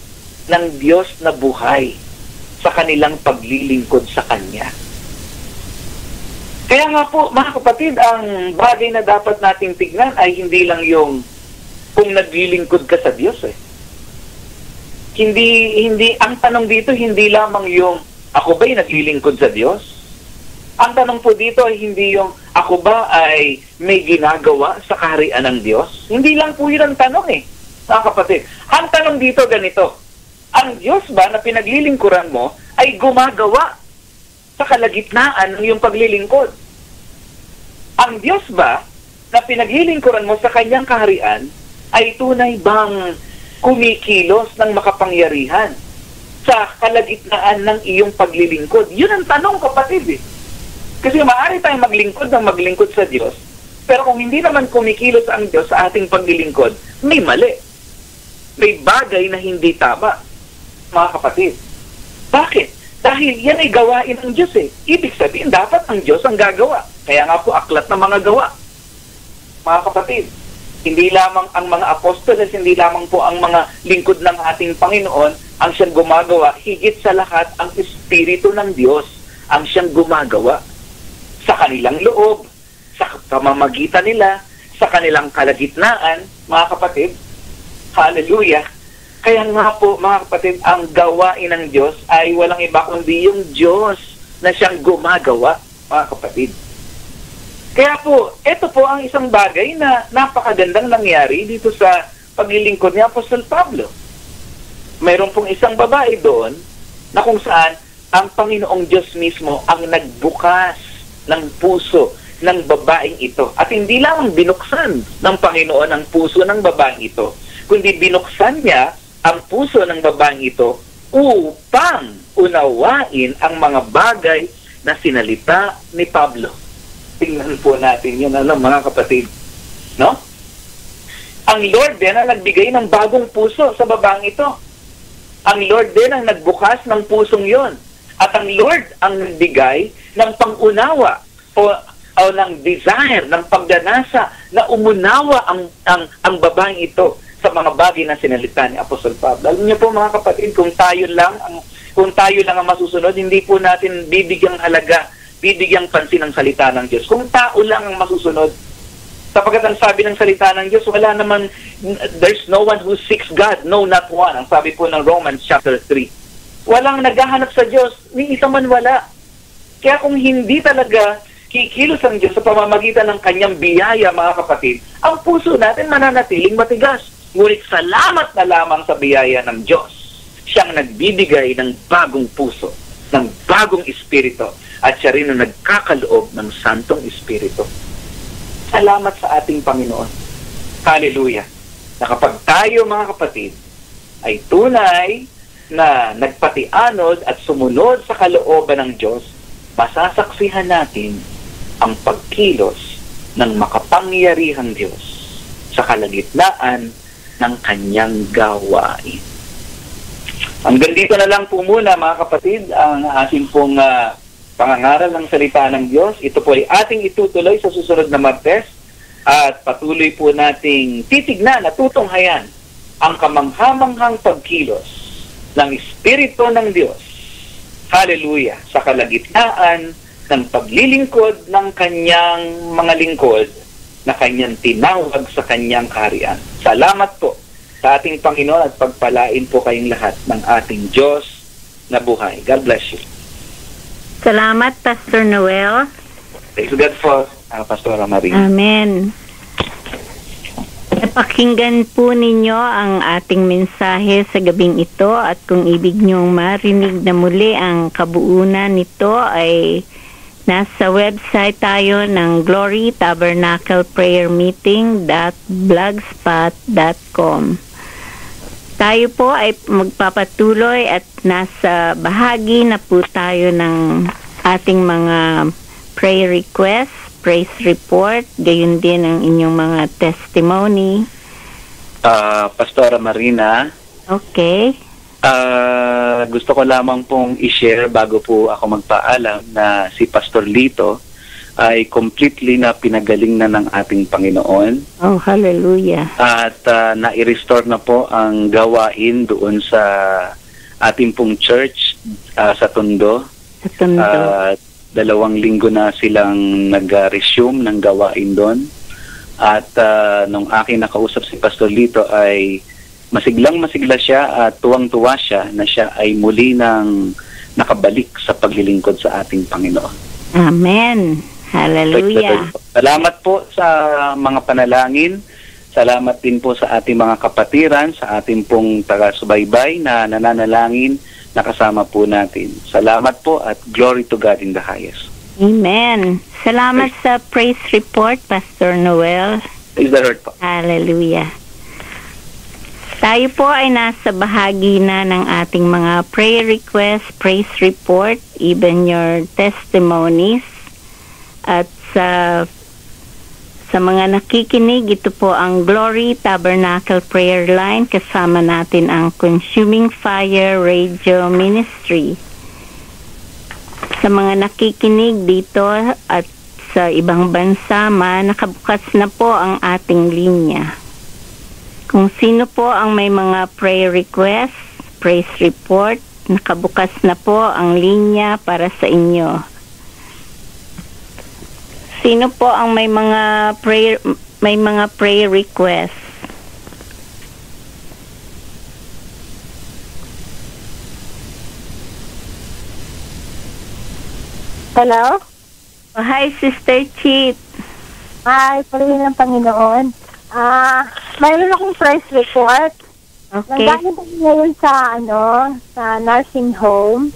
[SPEAKER 6] ng Diyos na buhay sa kanilang paglilingkod sa Kanya. Kaya nga po, mga kapatid, ang bagay na dapat nating tignan ay hindi lang yung kung naglilingkod ka sa Diyos. Hindi, ang tanong dito, hindi lamang yung ako ba'y naglilingkod sa Diyos? Ang tanong po dito ay hindi yung ako ba ay may ginagawa sa kaharian ng Diyos? Hindi lang po yun ang tanong mga kapatid. Ang tanong dito ganito, ang Diyos ba na pinaglilingkuran mo ay gumagawa sa kalagitnaan ng iyong paglilingkod? Ang Diyos ba na pinaglilingkuran mo sa kanyang kaharian ay tunay bang kumikilos ng makapangyarihan sa kalagitnaan ng iyong paglilingkod? Yun ang tanong, kapatid. Kasi maaari tayong maglingkod sa Diyos, pero kung hindi naman kumikilos ang Diyos sa ating paglilingkod, may mali. May bagay na hindi tama, mga kapatid. Bakit? Dahil yan ay gawain ng Diyos eh. Ibig sabihin, dapat ang Diyos ang gagawa. Kaya nga po, aklat ng mga gawa. Mga kapatid, hindi lamang ang mga apostoles, hindi lamang po ang mga lingkod ng ating Panginoon ang siyang gumagawa. Higit sa lahat, ang Espiritu ng Diyos ang siyang gumagawa sa kanilang loob, sa pamamagitan nila, sa kanilang kalagitnaan, mga kapatid. Hallelujah! Kaya nga po, mga kapatid, ang gawain ng Diyos ay walang iba kundi yung Diyos na siyang gumagawa, mga kapatid. Kaya po, ito po ang isang bagay na napakagandang nangyari dito sa paglilingkod ni Apostol Pablo. Mayroon pong isang babae doon na kung saan ang Panginoong Diyos mismo ang nagbukas ng puso ng babaeng ito. At hindi lang binuksan ng Panginoon ang puso ng babaeng ito, kundi binuksan niya ang puso ng babaeng ito upang unawain ang mga bagay na sinalita ni Pablo. Tingnan po natin yun, mga kapatid. No? Ang Lord din ang nagbigay ng bagong puso sa babaeng ito. Ang Lord din ang nagbukas ng pusong yon. At ang Lord ang nagbigay ng pangunawa o ng desire, ng pagdanasa na umunawa ang babaeng ito sa mga bagay na sinalita ni Apostol Pablo. Alam niyo po, mga kapatid, kung tayo lang ang masusunod, hindi po natin bibigyang halaga, bibigyang pansin ang salita ng Diyos. Kung tao lang ang masusunod, sapagkat ang sabi ng salita ng Diyos, wala naman, there's no one who seeks God, no, not one. Ang sabi po ng Romans chapter 3. Walang naghahanap sa Diyos, ni isa man wala. Kaya kung hindi talaga kikilos ang Diyos sa pamamagitan ng kanyang biyaya, mga kapatid, ang puso natin mananatiling matigas. Ngunit salamat na lamang sa biyaya ng Diyos. Siyang nagbibigay ng bagong puso, ng bagong espiritu, at siya rin ang nagkakaloob ng Santong Espiritu. Salamat sa ating Panginoon. Hallelujah. Na kapag tayo, mga kapatid, ay tunay na nagpatianod at sumunod sa kalooban ng Diyos, masasaksihan natin ang pagkilos ng makapangyarihang Diyos sa kalagitnaan ng kanyang gawain. Hanggang dito na lang po muna, mga kapatid, ang ating pong pangangaral ng salita ng Diyos. Ito po ay ating itutuloy sa susunod na Martes at patuloy po nating titignan at tutunghayan ang kamanghamanghang pagkilos ng Espiritu ng Diyos. Hallelujah! Sa kalagitnaan ng paglilingkod ng kanyang mga lingkod na kanyang tinawag sa kanyang kaharian. Salamat po sa ating Panginoon at pagpalain po kayong lahat ng ating Diyos na buhay. God bless you.
[SPEAKER 2] Salamat, Pastor Noel.
[SPEAKER 6] Thank you, God, for Pastora Marie.
[SPEAKER 2] Amen. Napakinggan po ninyo ang ating mensahe sa gabing ito at kung ibig niyong marinig na muli ang kabuunan nito ay nasa website tayo ng Glory Tabernacle Prayer Meeting.blogspot.com. Tayo po ay magpapatuloy at nasa bahagi na po tayo ng ating mga prayer requests, praise report, gayon din ang inyong mga testimony.
[SPEAKER 6] Pastora Marina.
[SPEAKER 2] Okay.
[SPEAKER 6] Gusto ko lamang pong i-share bago po ako magpaalam na si Pastor Lito ay completely na pinagaling na ng ating Panginoon.
[SPEAKER 2] Oh, hallelujah.
[SPEAKER 6] At na-i-restore na po ang gawain doon sa ating pong church sa Tondo.
[SPEAKER 2] Sa Tondo.
[SPEAKER 6] 2 linggo na silang nag-resume ng gawain doon. At nung aking nakausap si Pastor Lito ay masiglang-masigla siya at tuwang-tuwa siya na siya ay muli nang nakabalik sa paglilingkod sa ating Panginoon.
[SPEAKER 2] Amen. Hallelujah.
[SPEAKER 6] Salamat po sa mga panalangin. Salamat din po sa ating mga kapatiran, sa ating pong taga-subaybay na nananalangin na kasama po natin. Salamat po at glory to God in the highest.
[SPEAKER 2] Amen. Salamat sa praise report, Pastor Noel.
[SPEAKER 6] Praise the Lord po.
[SPEAKER 2] Hallelujah. Tayo po ay nasa bahagi na ng ating mga prayer requests, praise report, even your testimonies. At sa mga nakikinig, ito po ang Glory Tabernacle Prayer Line. Kasama natin ang Consuming Fire Radio Ministry. Sa mga nakikinig dito at sa ibang bansa man, nakabukas na po ang ating linya. Kung sino po ang may mga prayer requests, praise report, nakabukas na po ang linya para sa inyo. Sino po ang may mga prayer requests?
[SPEAKER 7] Hello?
[SPEAKER 2] Oh, hi, Sister Chit.
[SPEAKER 7] Hi, purihin ng Panginoon. Mayroon akong praise report.
[SPEAKER 2] Okay.
[SPEAKER 7] Nanggaling kami ngayon sa nursing home.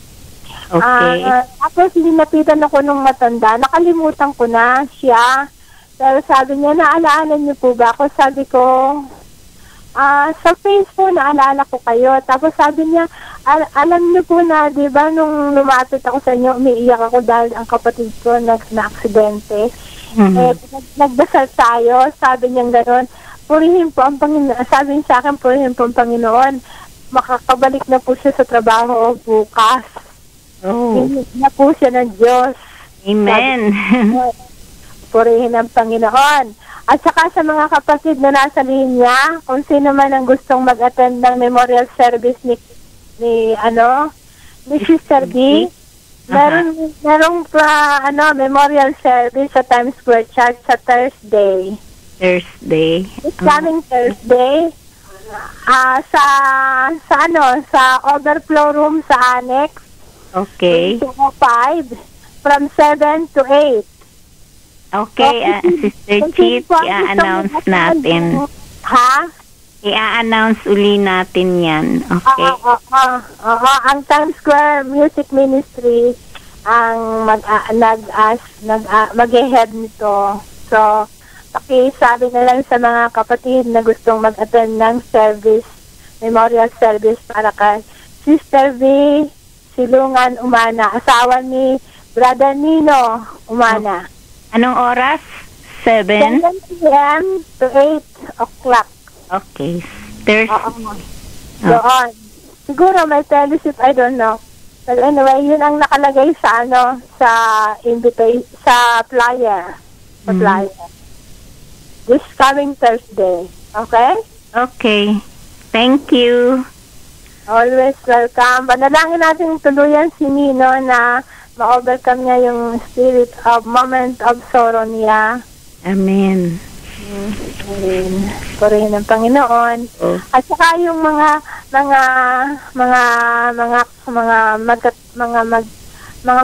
[SPEAKER 2] Okay.
[SPEAKER 7] Tapos linapitan ako nung matanda. Nakalimutan ko na siya. Pero sabi niya, naalaala niyo po ba ako? Sabi ko, sa Facebook, naalala ko kayo. Tapos sabi niya, alam niyo po na, di ba, nung lumapit ako sa inyo, umiiyak ako dahil ang kapatid ko na-aksidente. Nagdasal tayo, sabi niya gano'n. Purihin po ang Panginoon. Sabi niya sa akin, purihin po ang Panginoon. Makakabalik na po siya sa trabaho bukas. Hindi na po siya ng Diyos.
[SPEAKER 2] Amen.
[SPEAKER 7] Purihin ang Panginoon. At saka sa mga kapatid na nasa linya, kung sino man ang gustong mag-attend ng memorial service ni Sister B, merong memorial service sa Times Square Church sa Thursday. This coming Thursday, sa overflow room sa Annex.
[SPEAKER 2] Okay.
[SPEAKER 7] 205 from 7 to 8.
[SPEAKER 2] Okay, Sister Chit, i-announce natin.
[SPEAKER 7] Ha?
[SPEAKER 2] I-announce uli natin yan. Okay.
[SPEAKER 7] Ang Times Square Music Ministry ang mag-head nito. So, pakisabi na lang sa mga kapatid na gustong mag-attend ng service, memorial service para kay Sister V. Silungan Umana, asawa ni Brother Nino Umana.
[SPEAKER 2] Anong oras? 7
[SPEAKER 7] p.m. to 8 o'clock.
[SPEAKER 2] Okay. Thursday.
[SPEAKER 7] Doon. Siguro may fellowship, I don't know. But anyway, yun ang nakalagay sa sa flyer. Sa flyer. This coming Thursday. Okay?
[SPEAKER 2] Okay. Thank you.
[SPEAKER 7] Always welcome. Panalangin natin tuluyan si Nino na ma-overcome niya yung spirit of moment of sorrow niya.
[SPEAKER 2] Amen.
[SPEAKER 7] Purihin ng Panginoon. At saka yung mga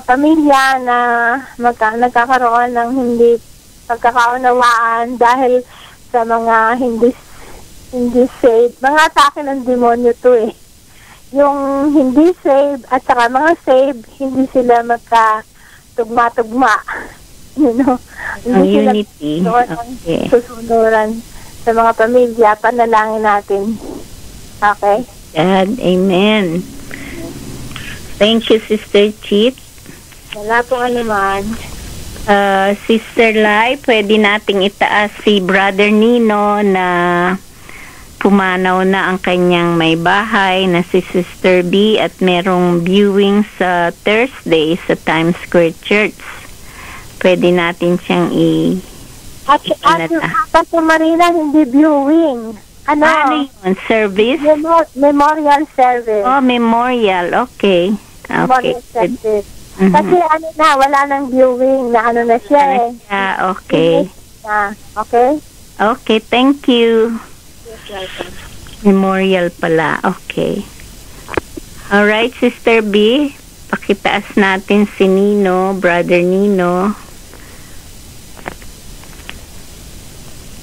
[SPEAKER 7] pamilya na nagkakaroon ng hindi pagkakaunawaan dahil sa mga hindi saved. Mga atake ng demonyo to eh. Yung hindi saved at saka mga saved, hindi sila magka-tugma-tugma. You know? Hindi sila
[SPEAKER 2] unity. Okay.
[SPEAKER 7] Susunuran sa mga pamilya. Panalangin natin. Okay?
[SPEAKER 2] God, amen. Thank you, Sister Chit.
[SPEAKER 7] Wala pong anuman.
[SPEAKER 2] Sister Lai, pwede nating itaas si Brother Nino na pumanaw na ang kanyang may bahay na si Sister B at merong viewing sa Thursday sa Times Square Church. Pwede natin siyang
[SPEAKER 7] At Marina, hindi viewing. Ano
[SPEAKER 2] yun? Service?
[SPEAKER 7] Memorial service.
[SPEAKER 2] Oh, memorial. Okay.
[SPEAKER 7] Memorial service. Kasi wala nang viewing na na siya eh.
[SPEAKER 2] Okay.
[SPEAKER 7] Okay?
[SPEAKER 2] Okay, thank you. Memorial pala. Okay. Alright, Sister B. Pakitaas natin si Nino, Brother Nino.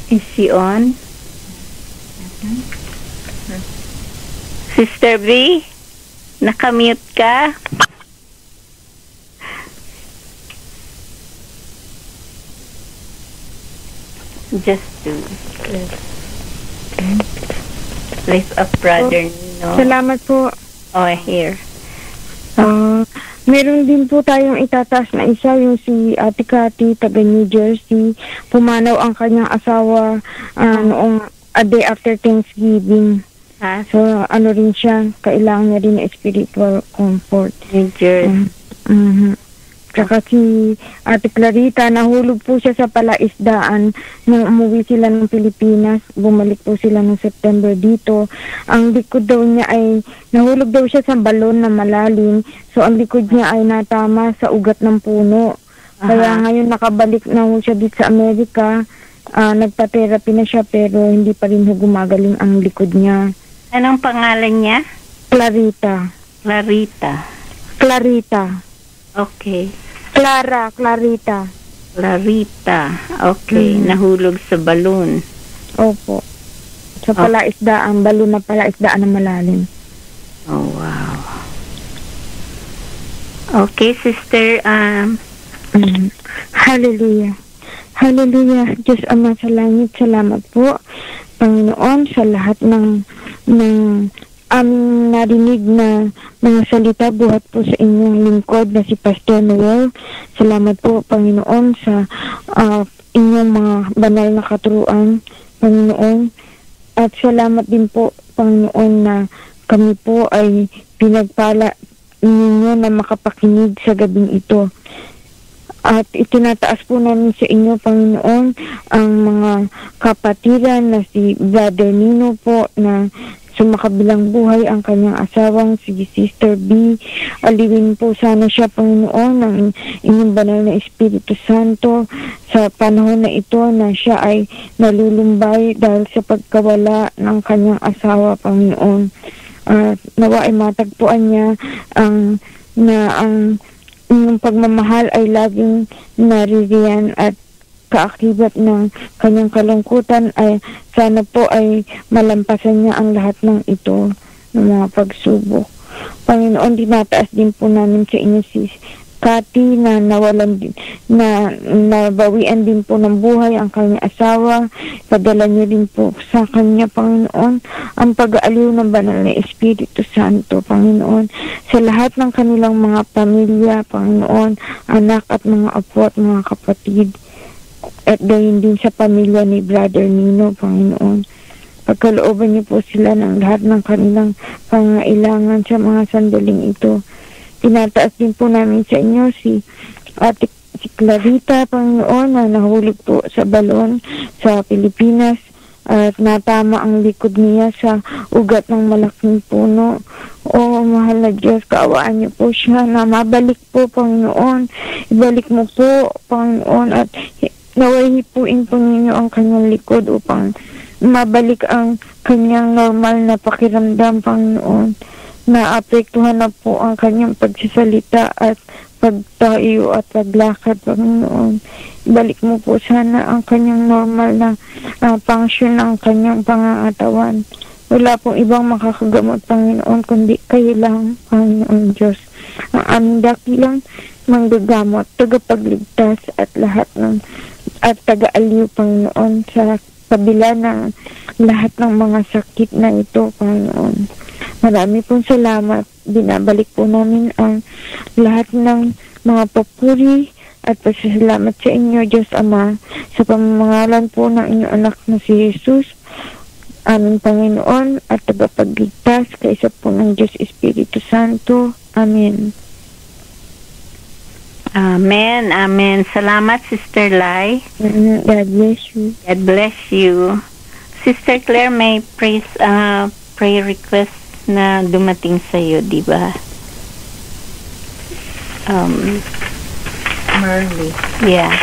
[SPEAKER 2] Is she on? Sister B, nakamute ka? Just to Lift up Brother Nino.
[SPEAKER 4] Salamat po.
[SPEAKER 2] Oh, here.
[SPEAKER 4] Meron din po tayong itataas na isa, yung si Ate Cathy, taga New Jersey. Pumanaw ang kanyang asawa noong a day after Thanksgiving. So, rin siya, kailangan niya rin na spiritual comfort.
[SPEAKER 2] New Jersey.
[SPEAKER 4] Tsaka si Ate Clarita, nahulog po siya sa palaisdaan nung umuwi sila ng Pilipinas. Bumalik po sila ng September dito. Ang likod daw niya ay, nahulog daw siya sa balon na malalim. So, ang likod niya ay natama sa ugat ng puno. Kaya ngayon nakabalik na ho siya dito sa Amerika. Nagpa-therapy na siya pero hindi pa rin ho gumagaling ang likod niya.
[SPEAKER 2] Anong pangalan niya?
[SPEAKER 4] Clarita.
[SPEAKER 2] Okay.
[SPEAKER 4] Clarita.
[SPEAKER 2] Okay. Nahulog sa balon.
[SPEAKER 4] Opo. Sa palaisdaan, balon na palaisdaan na malalim.
[SPEAKER 2] Oh, wow. Okay, sister.
[SPEAKER 4] Hallelujah. Diyos Ama sa langit, salamat po, Panginoon, sa lahat ng aming narinig na mga salita buhat po sa inyong lingkod na si Pastor Noel. Salamat po, Panginoon, sa inyong mga banal na katuruan, Panginoon. At salamat din po, Panginoon, na kami po ay pinagpala ninyo na makapakinig sa gabing ito. At itinataas po namin sa inyo, Panginoon, ang mga kapatiran na si Brother Nino po na sumakabilang buhay ang kanyang asawang si Sister B. Aliwin po sana siya, Panginoon, ng inyong banal na Espiritu Santo sa panahon na ito na siya ay nalulumbay dahil sa pagkawala ng kanyang asawa, Panginoon. Nawa ay matagpuan niya ang inyong pagmamahal ay laging naririyan at kaakibat ng kanyang kalungkutan ay sana po ay malampasan niya ang lahat ng ito ng mga pagsubok. Panginoon, dinataas din po namin sa inyo si Cathy na nawalan din, na nabawian din po ng buhay ang kanyang asawa. Padala niyo din po sa kanya, Panginoon, ang pag-aaliw ng banal na Espiritu Santo, Panginoon, sa lahat ng kanilang mga pamilya, Panginoon, anak at mga apo at mga kapatid. At gayon din sa pamilya ni Brother Nino, Panginoon. Pagkalooban niyo po sila ng lahat ng kanilang pangailangan sa mga sandaling ito. Tinataas din po namin sa inyo si Clarita, Panginoon, na nahulog po sa balon sa Pilipinas at natama ang likod niya sa ugat ng malaking puno. O mahal na Diyos, kaawaan niyo po siya na mabalik po, Panginoon. Ibalik mo po, Panginoon, at naway hipuin po ninyo ang kanyang likod upang mabalik ang kanyang normal na pakiramdam, Panginoon. Naapektuhan na po ang kanyang pagsasalita at pagtayo at paglakad, Panginoon. Ibalik mo po sana ang kanyang normal na function ng kanyang pangangatawan. Wala pong ibang makakagamot, Panginoon, kundi kayo lang, Panginoon Diyos. Ang aming dakilang manggagamot, tagapagligtas at lahat ng at taga-aliw, Panginoon, sa kabila ng lahat ng mga sakit na ito, Panginoon. Marami pong salamat. Binabalik po namin ang lahat ng mga papuri at pasasalamat sa inyo, Diyos Ama, sa pamamangalan po ng inyong anak na si Jesus, aming Panginoon at tagapagligtas, kaisa po ng Diyos Espiritu Santo. Amen.
[SPEAKER 2] Amen. Salamat, Sister Lai.
[SPEAKER 4] God bless you.
[SPEAKER 2] God bless you. Sister Claire, may prayer request na dumating sa iyo, di ba?
[SPEAKER 5] Marley.
[SPEAKER 2] Yeah.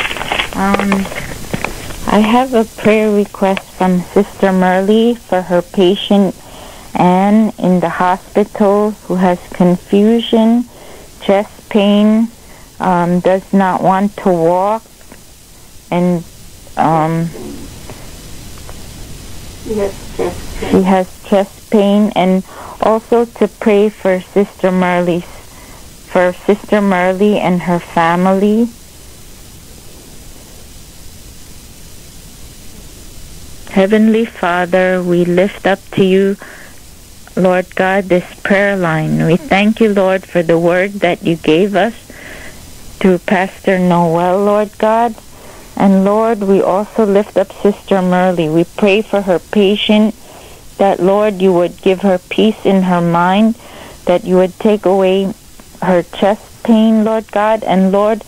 [SPEAKER 5] I have a prayer request from Sister Merle for her patient Anne in the hospital who has confusion, chest pain, does not want to walk, and she has chest pain, and also to pray for Sister Merle and her family. Heavenly Father, we lift up to you Lord God, this prayer line. We thank you, Lord, for the word that you gave us through Pastor Noel, Lord God. And Lord, we also lift up Sister Merly. We pray for her patient, that, Lord, you would give her peace in her mind, that you would take away her chest pain, Lord God, and Lord,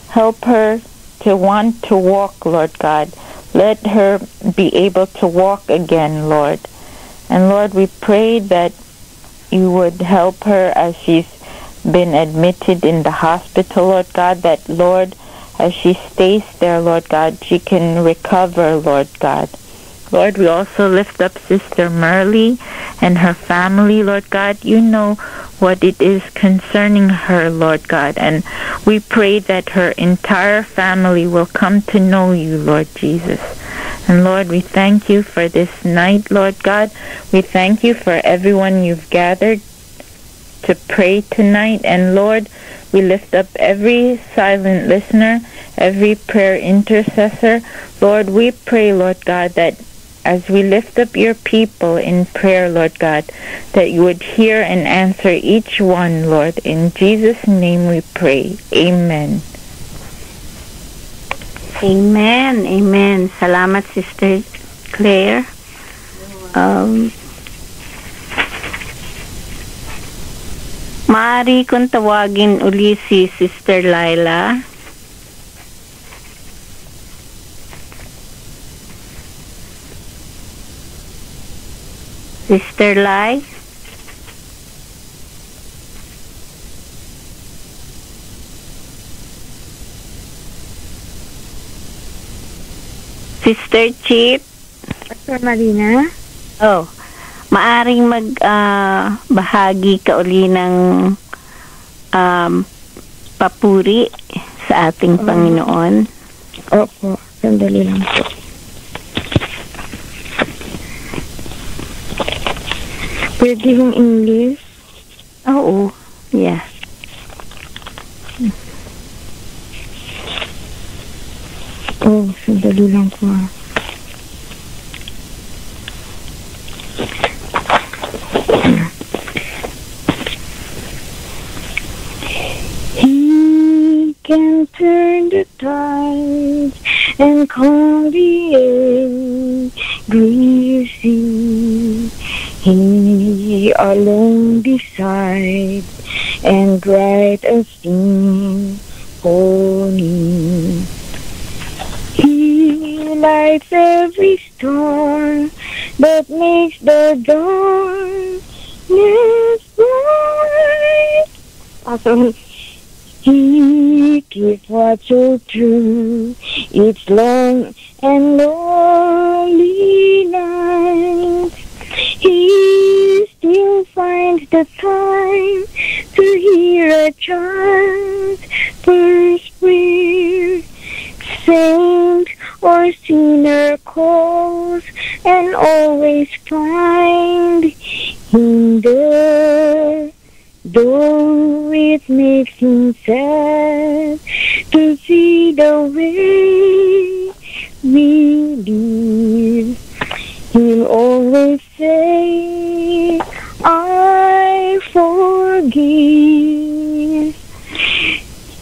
[SPEAKER 5] help her to want to walk, Lord God. Let her be able to walk again, Lord. And Lord, we pray that you would help her as she's been admitted in the hospital, Lord God, that, Lord, as she stays there, Lord God, she can recover, Lord God. Lord, we also lift up Sister Merly and her family, Lord God. You know what it is concerning her, Lord God. And we pray that her entire family will come to know you, Lord Jesus. And Lord, we thank you for this night, Lord God. We thank you for everyone you've gathered to pray tonight. And Lord, we lift up every silent listener, every prayer intercessor. Lord, we pray, Lord God, that as we lift up your people in prayer, Lord God, that you would hear and answer each one, Lord. In Jesus' name we pray. Amen.
[SPEAKER 2] Amen. Amen. Salamat, Sister Claire. Maaari kong tawagin uli si Sister Laila. Sister Lai? Sister Chip?
[SPEAKER 4] Pastor Marina?
[SPEAKER 2] Oh, maaring bahagi ka uli ng papuri sa ating Panginoon.
[SPEAKER 4] Opo, sandali lang po. Pwede yung English?
[SPEAKER 2] Oo, yeah.
[SPEAKER 4] Oh, sandali lang po. He can turn the tides and calm the angry sea. He alone decides and write a symphony. He lights every storm that makes the darkness bright. Also, he keeps watch through each long and lonely night. He still finds the time to hear a child's first prayer. Saint or sinner calls and always find him there. Though it makes him sad to see the way we live, he'll always say, I forgive.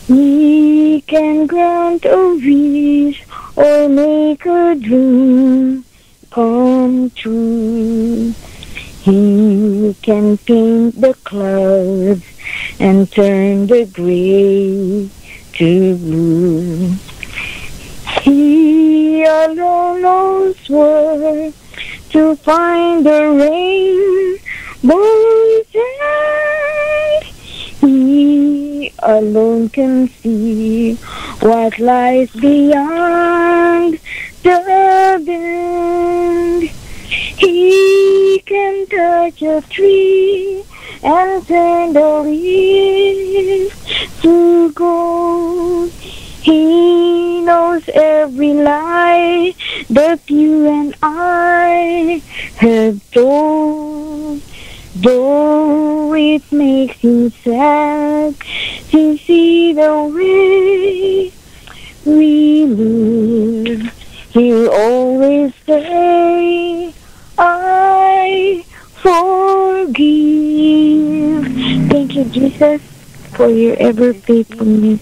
[SPEAKER 4] He can grant a wish or make a dream come true. He can paint the clouds and turn the gray to blue. He alone knows where to find the rainbow's end. He alone can see what lies beyond the bend. He can touch a tree and turn the leaves to gold. He knows every lie that you and I have told. Though it makes him sad to see the way we live, he'll always say, I forgive. Jesus, for your ever faithfulness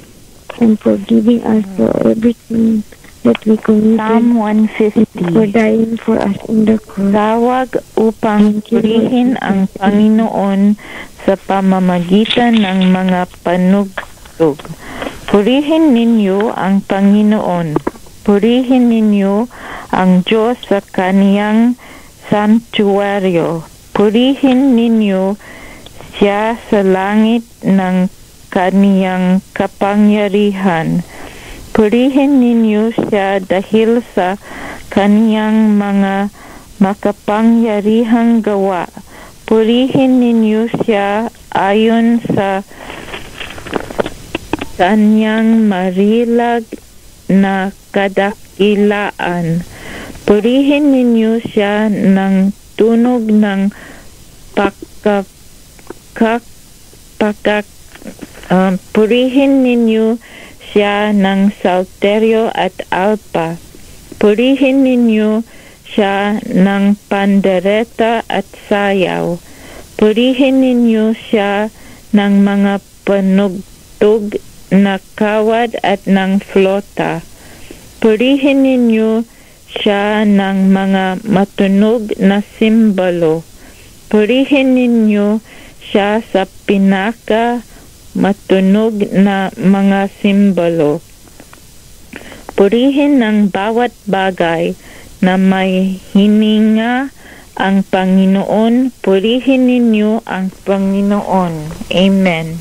[SPEAKER 4] and for giving us for everything that we committed.
[SPEAKER 5] Psalm 150.
[SPEAKER 4] For dying for us in the cross.
[SPEAKER 5] Tawag upang purihin ang Panginoon sa pamamagitan ng mga panugtog. Purihin ninyo ang Panginoon. Purihin ninyo ang Diyos sa kaniyang sanctuaryo. Purihin ninyo siya sa langit ng kaniyang kapangyarihan. Purihin ninyo siya dahil sa kaniyang mga makapangyarihang gawa. Purihin ninyo siya ayon sa kaniyang marilag na kadakilaan. Purihin ninyo siya ng tunog ng purihin ninyo siya ng salterio at alpa. Purihin ninyo siya ng pandereta at sayaw. Purihin ninyo siya ng mga panugtog na kawad at ng flota. Purihin ninyo siya ng mga matunog na simbolo. Purihin ninyo siya sa pinaka matunog na mga simbolo. Purihin ng bawat bagay na may hininga ang Panginoon. Purihin ninyo ang Panginoon. Amen.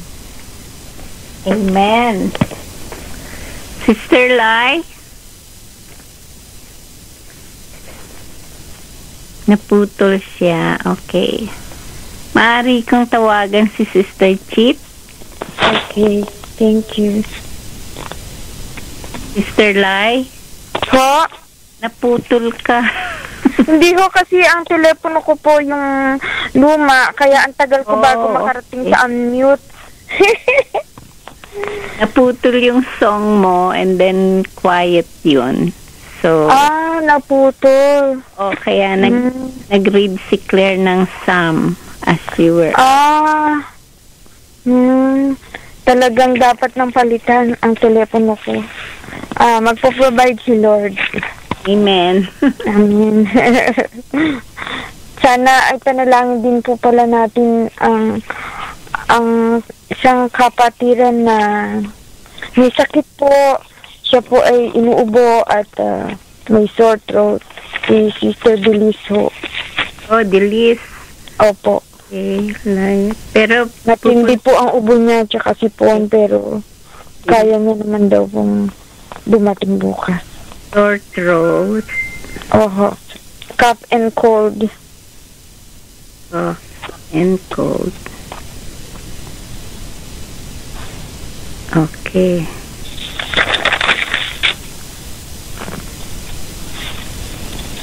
[SPEAKER 2] Amen. Sister Lai? Naputol siya. Okay. Maaari kong tawagan si Sister Chip.
[SPEAKER 4] Okay, thank you.
[SPEAKER 2] Sister Lai?
[SPEAKER 7] Po?
[SPEAKER 2] Naputol ka.
[SPEAKER 7] Hindi ho kasi ang telepono ko po yung luma, kaya ang tagal ko bago makarating sa unmute.
[SPEAKER 2] Naputol yung song mo and then quiet yun. So,
[SPEAKER 7] naputol.
[SPEAKER 2] kaya nag-read si Claire ng Psalm as you were.
[SPEAKER 7] Talagang dapat nang palitan ang telepono ko. Magpo-provide si Lord.
[SPEAKER 2] Amen.
[SPEAKER 7] Amen. Sana ay panalangin din po pala natin ang isang kapatiran na may sakit po. Siya po ay inuubo at may sore throat. Si Sister Deliso.
[SPEAKER 2] Oh, Delis.
[SPEAKER 7] Opo.
[SPEAKER 2] Okay, pero
[SPEAKER 7] matindi po ang ubo niya tsaka sipon, pero kaya niya naman daw pong dumating bukas.
[SPEAKER 2] Sore throat.
[SPEAKER 7] Oho. Cough and cold.
[SPEAKER 2] And cold. Okay.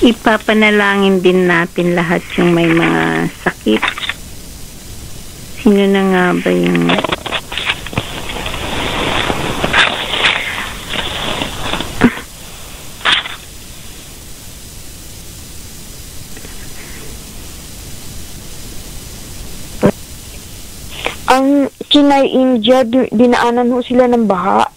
[SPEAKER 2] Ipapanalangin din natin lahat yung may mga sakit. Sino na nga ba yung...
[SPEAKER 7] Ang Chinay, India, dinaanan ho sila ng baha.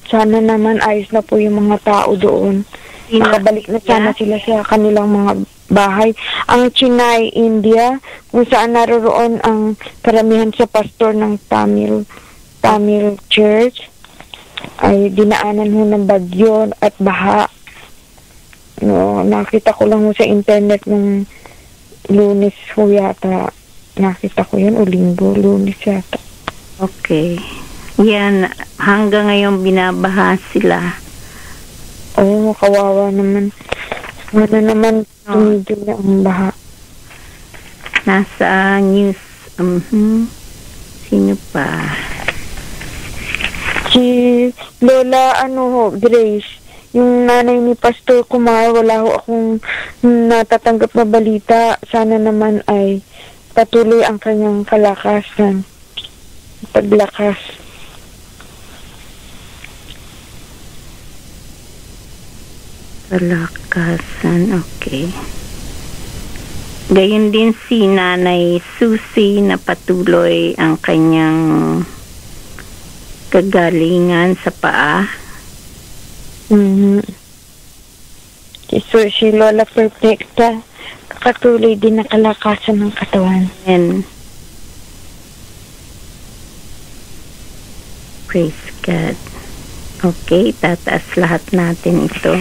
[SPEAKER 7] Sana naman ayos na po yung mga tao doon. Nakabalik na sana sila sa kanilang mga bahay. Ang Chinay, India, kung saan naroroon ang karamihan sa pastor ng Tamil Church, ay dinaanan ho ng bagyo at baha. No, nakita ko lang ho sa internet ng Lunes ho yata. Nakita ko yun, o Linggo, Lunes yata.
[SPEAKER 2] Okay. Yan, hanggang ngayon binabaha sila.
[SPEAKER 7] Oo, kawawa naman. Ano naman, tumigil na ang baha.
[SPEAKER 2] Nasa news. Sino pa?
[SPEAKER 7] Si Lola, Grace. Yung nanay ni Pastor Kumar, wala ho akong natatanggap na balita. Sana naman ay patuloy ang kanyang kalakasan. Paglakas.
[SPEAKER 2] Kalakasan, okay. Gayon din si Nanay Susie na patuloy ang kanyang kagalingan sa paa.
[SPEAKER 4] Si Lola Perfecta, kakatuloy din na kalakasan ng katawan.
[SPEAKER 2] And praise God. Okay, tataas lahat natin ito.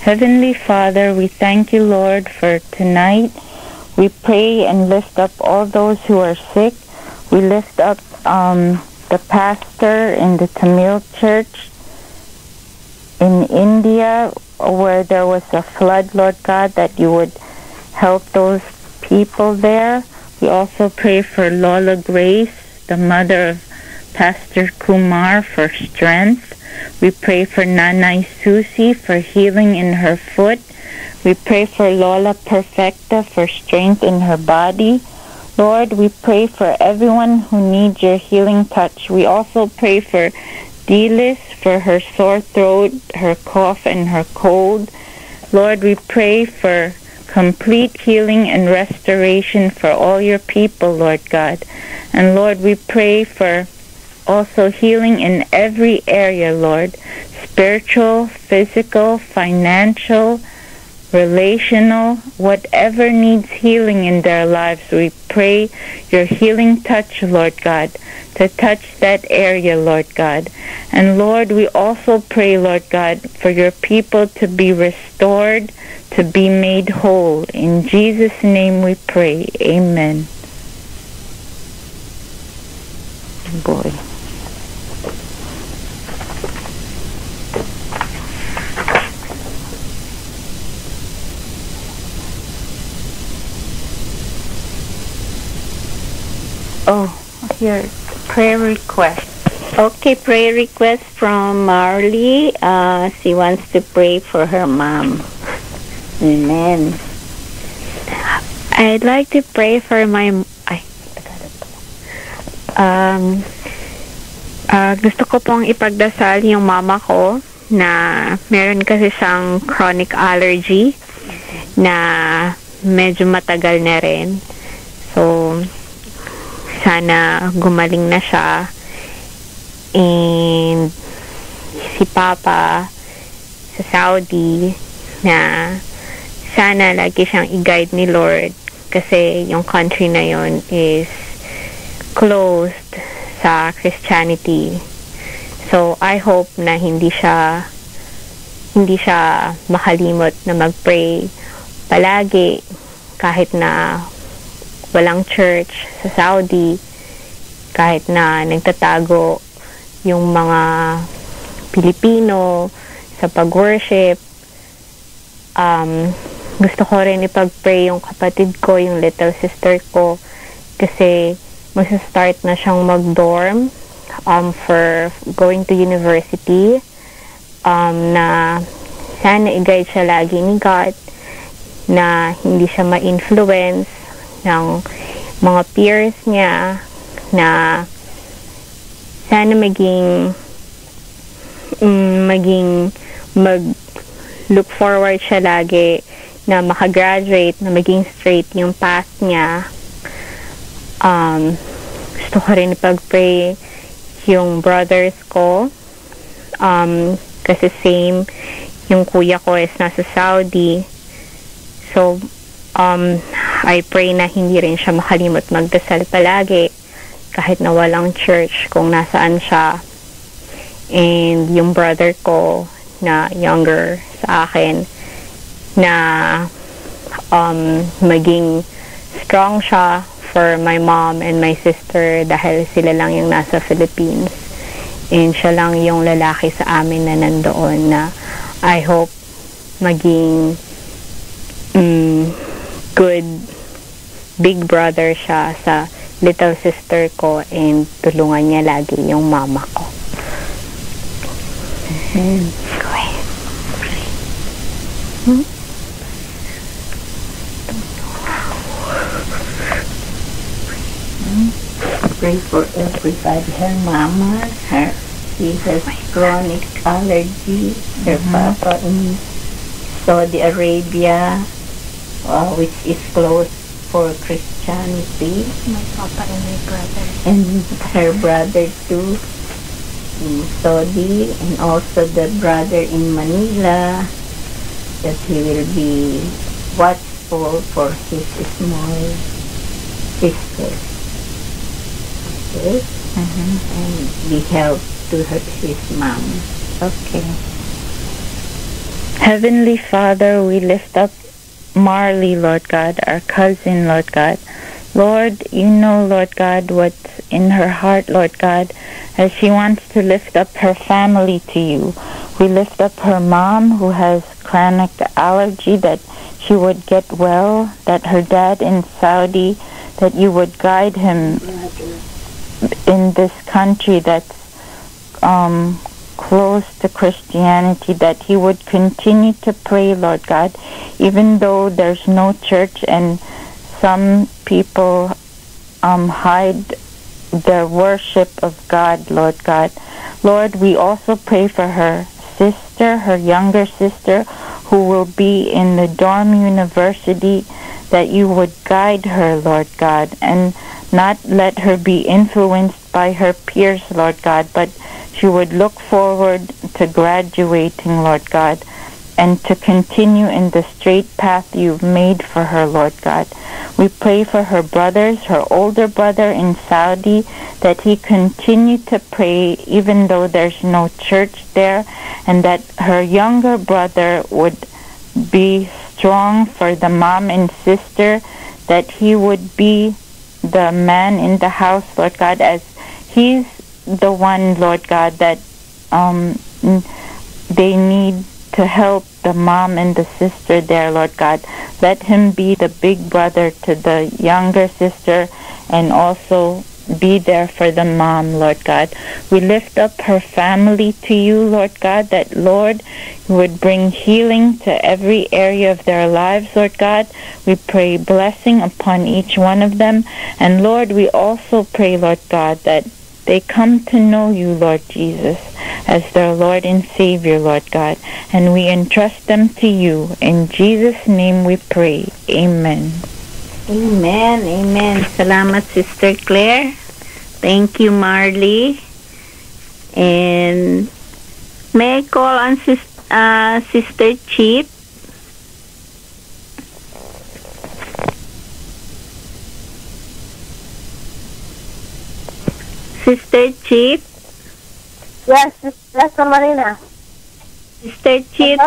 [SPEAKER 2] Heavenly Father, we thank you, Lord, for tonight. We pray and lift up all those who are sick. We lift up the pastor in the Tamil church in India where there was a flood, Lord God, that you would help those people there. We also pray for Lola Grace, the mother of Pastor Kumar, for strength. We pray for Nanay Susie for healing in her foot. We pray for Lola Perfecta for strength in her body. Lord, we pray for everyone who needs your healing touch. We also pray for Dilis for her sore throat, her cough, and her cold. Lord, we pray for complete healing and restoration for all your people, Lord God. And Lord, we pray for also healing in every area, Lord. Spiritual, physical, financial, relational, whatever needs healing in their lives, we pray your healing touch, Lord God, to touch that area, Lord God. And Lord, we also pray, Lord God, for your people to be restored, to be made whole. In Jesus' name we pray. Amen. Boy. Oh, here, prayer request. Okay, prayer request from Marley. She wants to pray for her mom. Amen.
[SPEAKER 4] I'd like to pray for my... gusto ko pong ipagdasal yung mama ko na meron kasi siyang chronic allergy na medyo matagal na rin. So, sana gumaling na siya. And si Papa sa Saudi na sana lagi siyang i-guide ni Lord kasi yung country na yon is closed sa Christianity. So I hope na hindi siya makalimot na mag-pray palagi kahit na walang church sa Saudi, kahit na nagtatago yung mga Pilipino sa pag-worship. Gusto ko rin ipag-pray yung kapatid ko, yung little sister ko, kasi mag-start na siyang mag-dorm for going to university, na sana i-guide siya lagi ni God, na hindi siya ma-influence ng mga peers niya, na sana mag-look forward siya lagi na makagraduate, na maging straight yung path niya. Gusto ko rin ipag-pray yung brothers ko, kasi same, yung kuya ko is nasa Saudi. So, I pray na hindi rin siya makalimot magdasal palagi kahit na walang church kung nasaan siya. And yung brother ko na younger sa akin, na maging strong siya for my mom and my sister dahil sila lang yung nasa Philippines. And siya lang yung lalaki sa amin na nandoon, na I hope maging good big brother siya sa little sister ko, and tulungan niya lagi yung mama ko.
[SPEAKER 2] pray for everybody. Her mama, she has chronic allergy. Her papa in Saudi Arabia, which is close for Christianity.
[SPEAKER 8] My papa and my brother.
[SPEAKER 2] And her brother too in Saudi, and also the brother in Manila, that he will be watchful for his small sister. Okay? And be help to his mom.
[SPEAKER 5] Okay. Heavenly Father, we lift up Marley, Lord God, our cousin, Lord God. Lord, you know, Lord God, what's in her heart, Lord God, as she wants to lift up her family to you. We lift up her mom who has chronic allergy, that she would get well, that her dad in Saudi, that you would guide him in this country that's close to Christianity, that he would continue to pray, Lord God, even though there's no church and some people hide their worship of God, Lord God. Lord, we also pray for her sister, her younger sister, who will be in the dorm university, that you would guide her, Lord God, and not let her be influenced by her peers, Lord God, but she would look forward to graduating, Lord God, and to continue in the straight path you've made for her, Lord God. We pray for her brothers, her older brother in Saudi, that he continue to pray even though there's no church there, and that her younger brother would be strong for the mom and sister, that he would be the man in the house, Lord God, as he's the one, Lord God, that they need to help the mom and the sister there, Lord God. Let him be the big brother to the younger sister, and also be there for the mom, Lord God. We lift up her family to you, Lord God, that, Lord, you would bring healing to every area of their lives, Lord God. We pray blessing upon each one of them. And, Lord, we also pray, Lord God, that they come to know you, Lord Jesus, as their Lord and Savior, Lord God. And we entrust them to you. In Jesus' name we pray. Amen.
[SPEAKER 2] Amen, amen. Salamat, Sister Claire. Thank you, Marley. And may I call on Sister Chip? Sister Chip?
[SPEAKER 7] Yes, Sister Marina.
[SPEAKER 2] Sister Chip,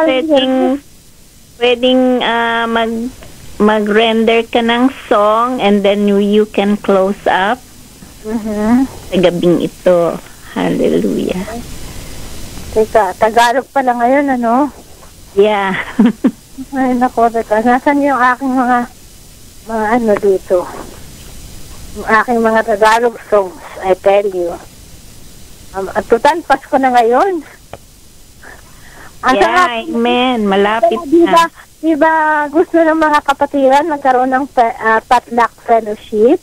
[SPEAKER 2] pwedeng mag-render ka ng song, and then you can close up sa gabing ito. Hallelujah.
[SPEAKER 7] Teka, Tagalog pala ngayon, ano?
[SPEAKER 2] Yeah.
[SPEAKER 7] Ay, nako, teka. Nasaan yung aking mga ano dito? Yung aking mga Tagalog songs, I tell you. At total, Pasko na ngayon.
[SPEAKER 2] Yeah, amen. Malapit na.
[SPEAKER 7] Diba gusto ng mga kapatiran magkaroon ng potluck fellowship?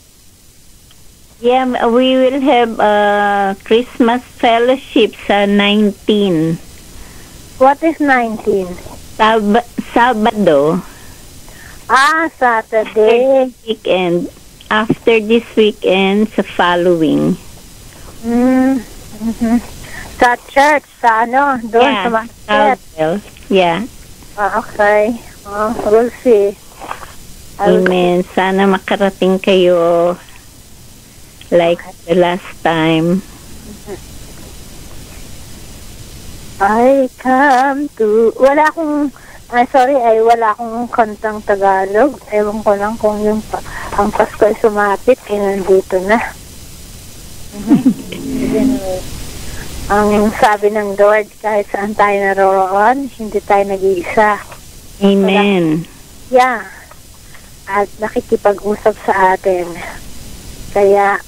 [SPEAKER 2] Yeah, we will have a Christmas fellowship sa 19.
[SPEAKER 7] What is 19?
[SPEAKER 2] Sabado.
[SPEAKER 7] Saturday.
[SPEAKER 2] Weekend. After this weekend, sa following.
[SPEAKER 7] Sa church, sa ano? Doon sa market.
[SPEAKER 2] Yeah.
[SPEAKER 7] Okay. We'll see.
[SPEAKER 2] Amen. Sana makarating kayo like the last time.
[SPEAKER 7] I come to... Wala akong... wala akong kantang Tagalog. Ewan ko lang kung yung ang Pasko ay sumapit, nandito na. Ang sabi ng Lord, kahit saan tayo naroon, hindi tayo nag-iisa.
[SPEAKER 2] Amen.
[SPEAKER 7] Yeah. At nakikipag-usap sa atin. Kaya,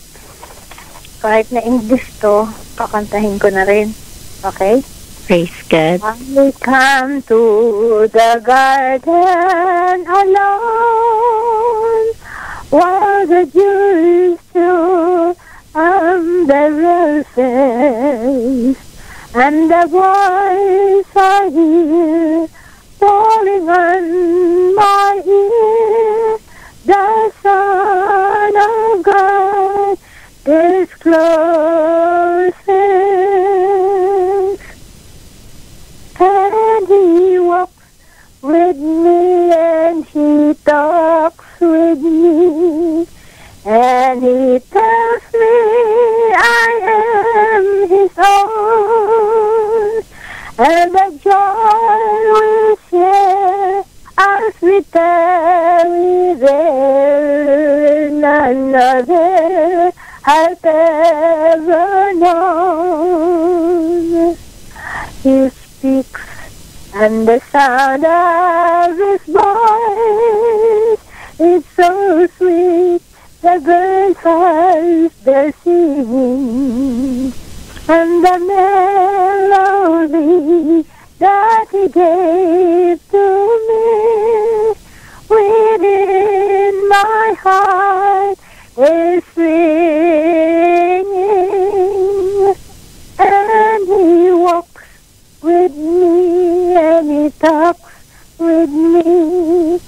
[SPEAKER 7] kahit na English to, kakantahin ko na rin. Okay?
[SPEAKER 2] Praise God.
[SPEAKER 7] I come to the garden alone, while the dew is still the roses, and the voice I hear falling on my ear. The Son of God discloses, and He walks with me, and He talks with me, and He tells me I am His own, and the joy we share as we tarry there, none other has ever known. He speaks, and the sound of His voice is so sweet. The birds are their singing, and the melody that He gave to me within my heart is singing. And He walks with me, and He talks with me,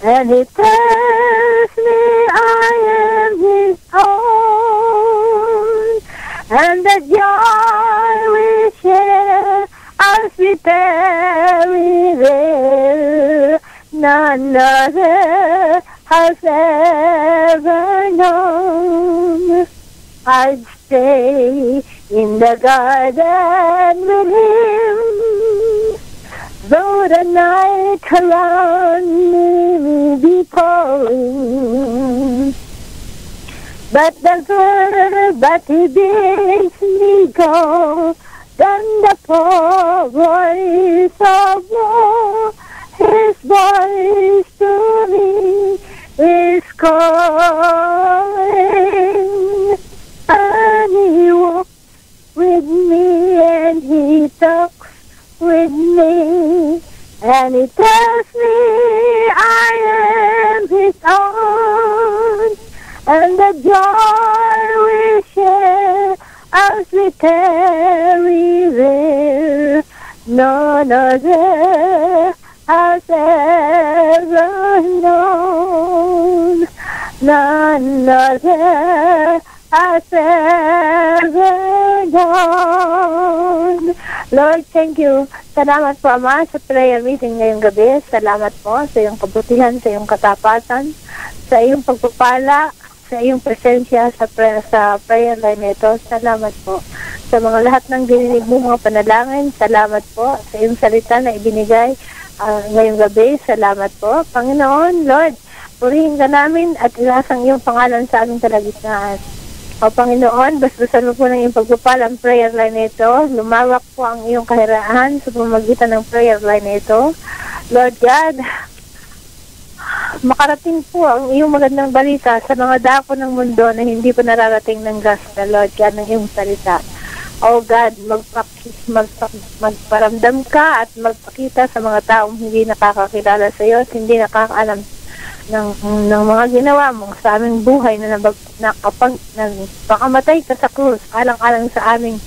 [SPEAKER 7] and He tells me I am His own, and the joy we share as we tarry there, none other has ever known. I'd stay in the garden with Him, though the night around me be pouring. But the word that He bids me go, then the poor voice of war, His voice to me is calling. And He walks with me, and He talks with me, and He tells me I am His own, and the joy we share as we tarry there, none other has ever known, none other has ever known. Lord, thank you. Salamat po, Ama, sa prayer meeting ngayong gabi. Salamat po sa iyong kabutihan, sa iyong katapatan, sa iyong pagpapala, sa iyong presensya sa prayer line nito. Salamat po sa mga lahat ng dininig mo mga panalangin. Salamat po sa iyong salita na ibinigay ngayong gabi. Salamat po, Panginoon. Lord, purihin ka namin at ilasang iyong pangalan sa aming kalagitnaan. O Panginoon, basbasan mo po ng iyong pagpapala ang prayer line nito. Lumawak po ang iyong kahiraan sa pamamagitan ng prayer line nito. Lord God, makarating po ang iyong magandang balita sa mga dako ng mundo na hindi pa nararating ng gospel, Lord God, ng iyong salita. Oh God, magparamdam ka at magpakita sa mga taong hindi nakakakilala sa iyo at hindi nakakaalam ng mga ginawa mo sa aming buhay na pakamatay ka sa krus, alang-alang sa aming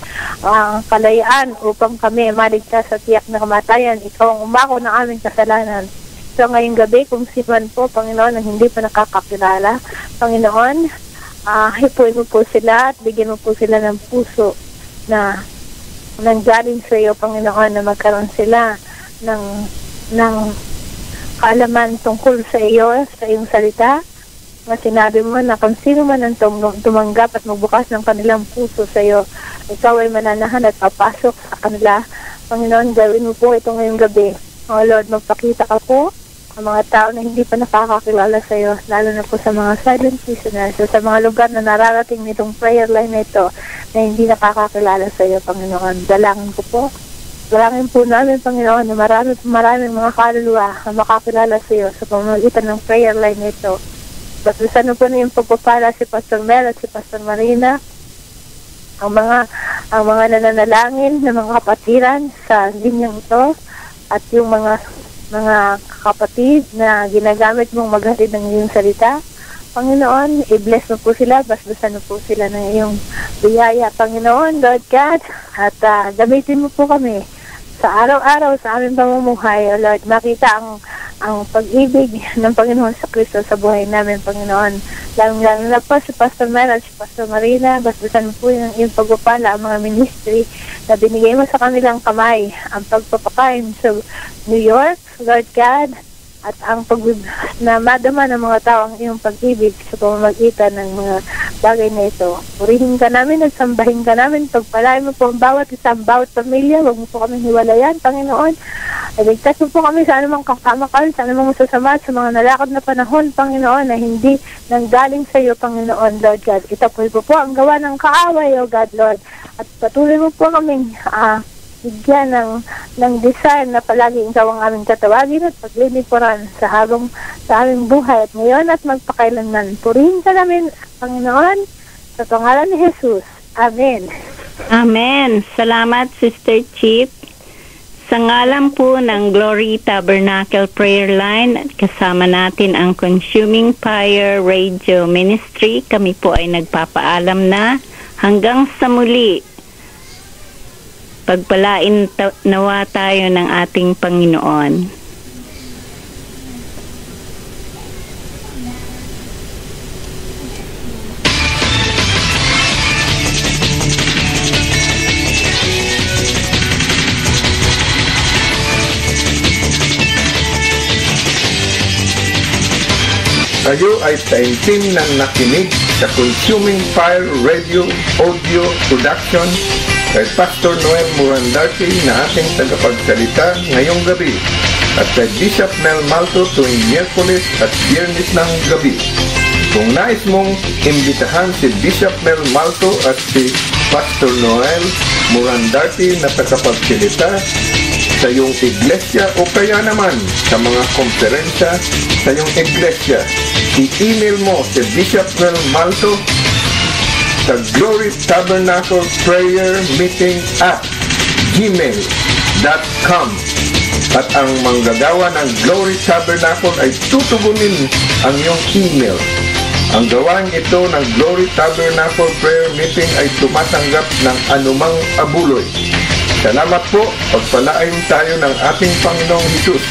[SPEAKER 7] kalayaan upang kami maligtas sa tiyak na kamatayan. Ikaw ang umako ng aming kasalanan. So ngayong gabi, kung siman po, Panginoon, ang hindi pa nakakakilala, Panginoon, hipuin mo po sila at bigyan mo po sila ng puso na nanggaling sa iyo, Panginoon, na magkaroon sila ng kaalaman tungkol sa iyo, sa iyong salita, na sinabi mo na kung sino man ang tumanggap at magbukas ng kanilang puso sa iyo, ikaw ay mananahan at papasok sa kanila. Panginoon, gawin mo po ito ngayong gabi. O Lord, magpakita ka po ang mga tao na hindi pa nakakakilala sa iyo, lalo na po sa mga silent listeners, so sa mga lugar na nararating nitong prayer line na ito na hindi nakakakilala sa iyo, Panginoon. Dalangin ko po. Dalangin po namin, Panginoon, na maraming mga kaluluwa na makakilala sa iyo sa pamamagitan ng prayer line nito. Basta po na yung pagpapala si Pastor Mel at si Pastor Marina, ang mga nananalangin ng mga kapatiran sa linyang ito, at yung mga kapatid na ginagamit mong maghatid ng iyong salita. Panginoon, i-bless mo po sila, basbasan mo po sila ng iyong biyaya, Panginoon, Lord God, at gamitin mo po kami sa araw-araw sa aming pamumuhay, O Lord, makita ang pag-ibig ng Panginoon sa Kristo sa buhay namin, Panginoon. Lalong-lalo na po si Pastor Mel at si Pastor Marina, basbasan mo po yung iyong pagpapala, ang mga ministry na binigay mo sa kanilang kamay, ang pagpapakain sa New York, Lord God, at ang na madama ng mga tao ang iyong pag-ibig sa pamamagitan ng mga bagay na ito. Purihin ka namin at sambahin ka namin. Pagpalain mo po ang bawat isang bawat pamilya. Huwag mo po kami hiwalayan, Panginoon. Iligtas mo po kami sa anumang kakamakal, sa anumang masasama, sa mga nalakad na panahon, Panginoon, na hindi nanggaling sa iyo, Panginoon, Lord God. Itapoy po ang gawa ng kaaway, O God, Lord. At patuloy mo po kaming bigyan ng design na palagi ikaw ang aming tatawagin at paglilingkuran sa aming buhay at ngayon at magpakailanman. Purihin ka namin, Panginoon, sa pangalan ni Jesus. Amen.
[SPEAKER 2] Amen. Salamat, Sister Chip. Sa ngalan po ng Glory Tabernacle Prayer Line, kasama natin ang Consuming Fire Radio Ministry. Kami po ay nagpapaalam na hanggang sa muli. Pagpalain nawa tayo ng ating Panginoon.
[SPEAKER 1] Kayo ay taimtim ng nakinig sa Consuming Fire Radio Audio Production kay Pastor Noel Murandarte na ating tagapagsalita ngayong gabi at kay Bishop Mel Malto tuwing Miyerkules at Biyernes ng gabi. Kung nais mong imbitahan si Bishop Mel Malto at si Pastor Noel Murandarte na tagapagsalita sa iyong iglesia o kaya naman sa mga konferensya sa iyong iglesia, i-email mo si Bishop Mel Malto sa Glory Tabernacle Prayer Meeting at gmail.com at ang manggagawa ng Glory Tabernacle ay tutugunin ang iyong email. Ang gawain ito ng Glory Tabernacle Prayer Meeting ay tumatanggap ng anumang abuloy. Salamat po, pagpalain tayo ng ating Panginoong Hesus.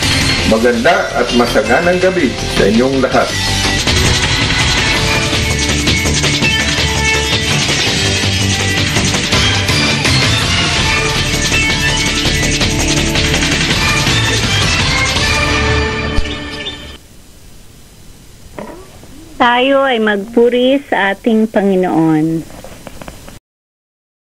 [SPEAKER 1] Maganda at masaganang gabi sa inyong lahat.
[SPEAKER 2] Tayo ay magpuri sa ating Panginoon.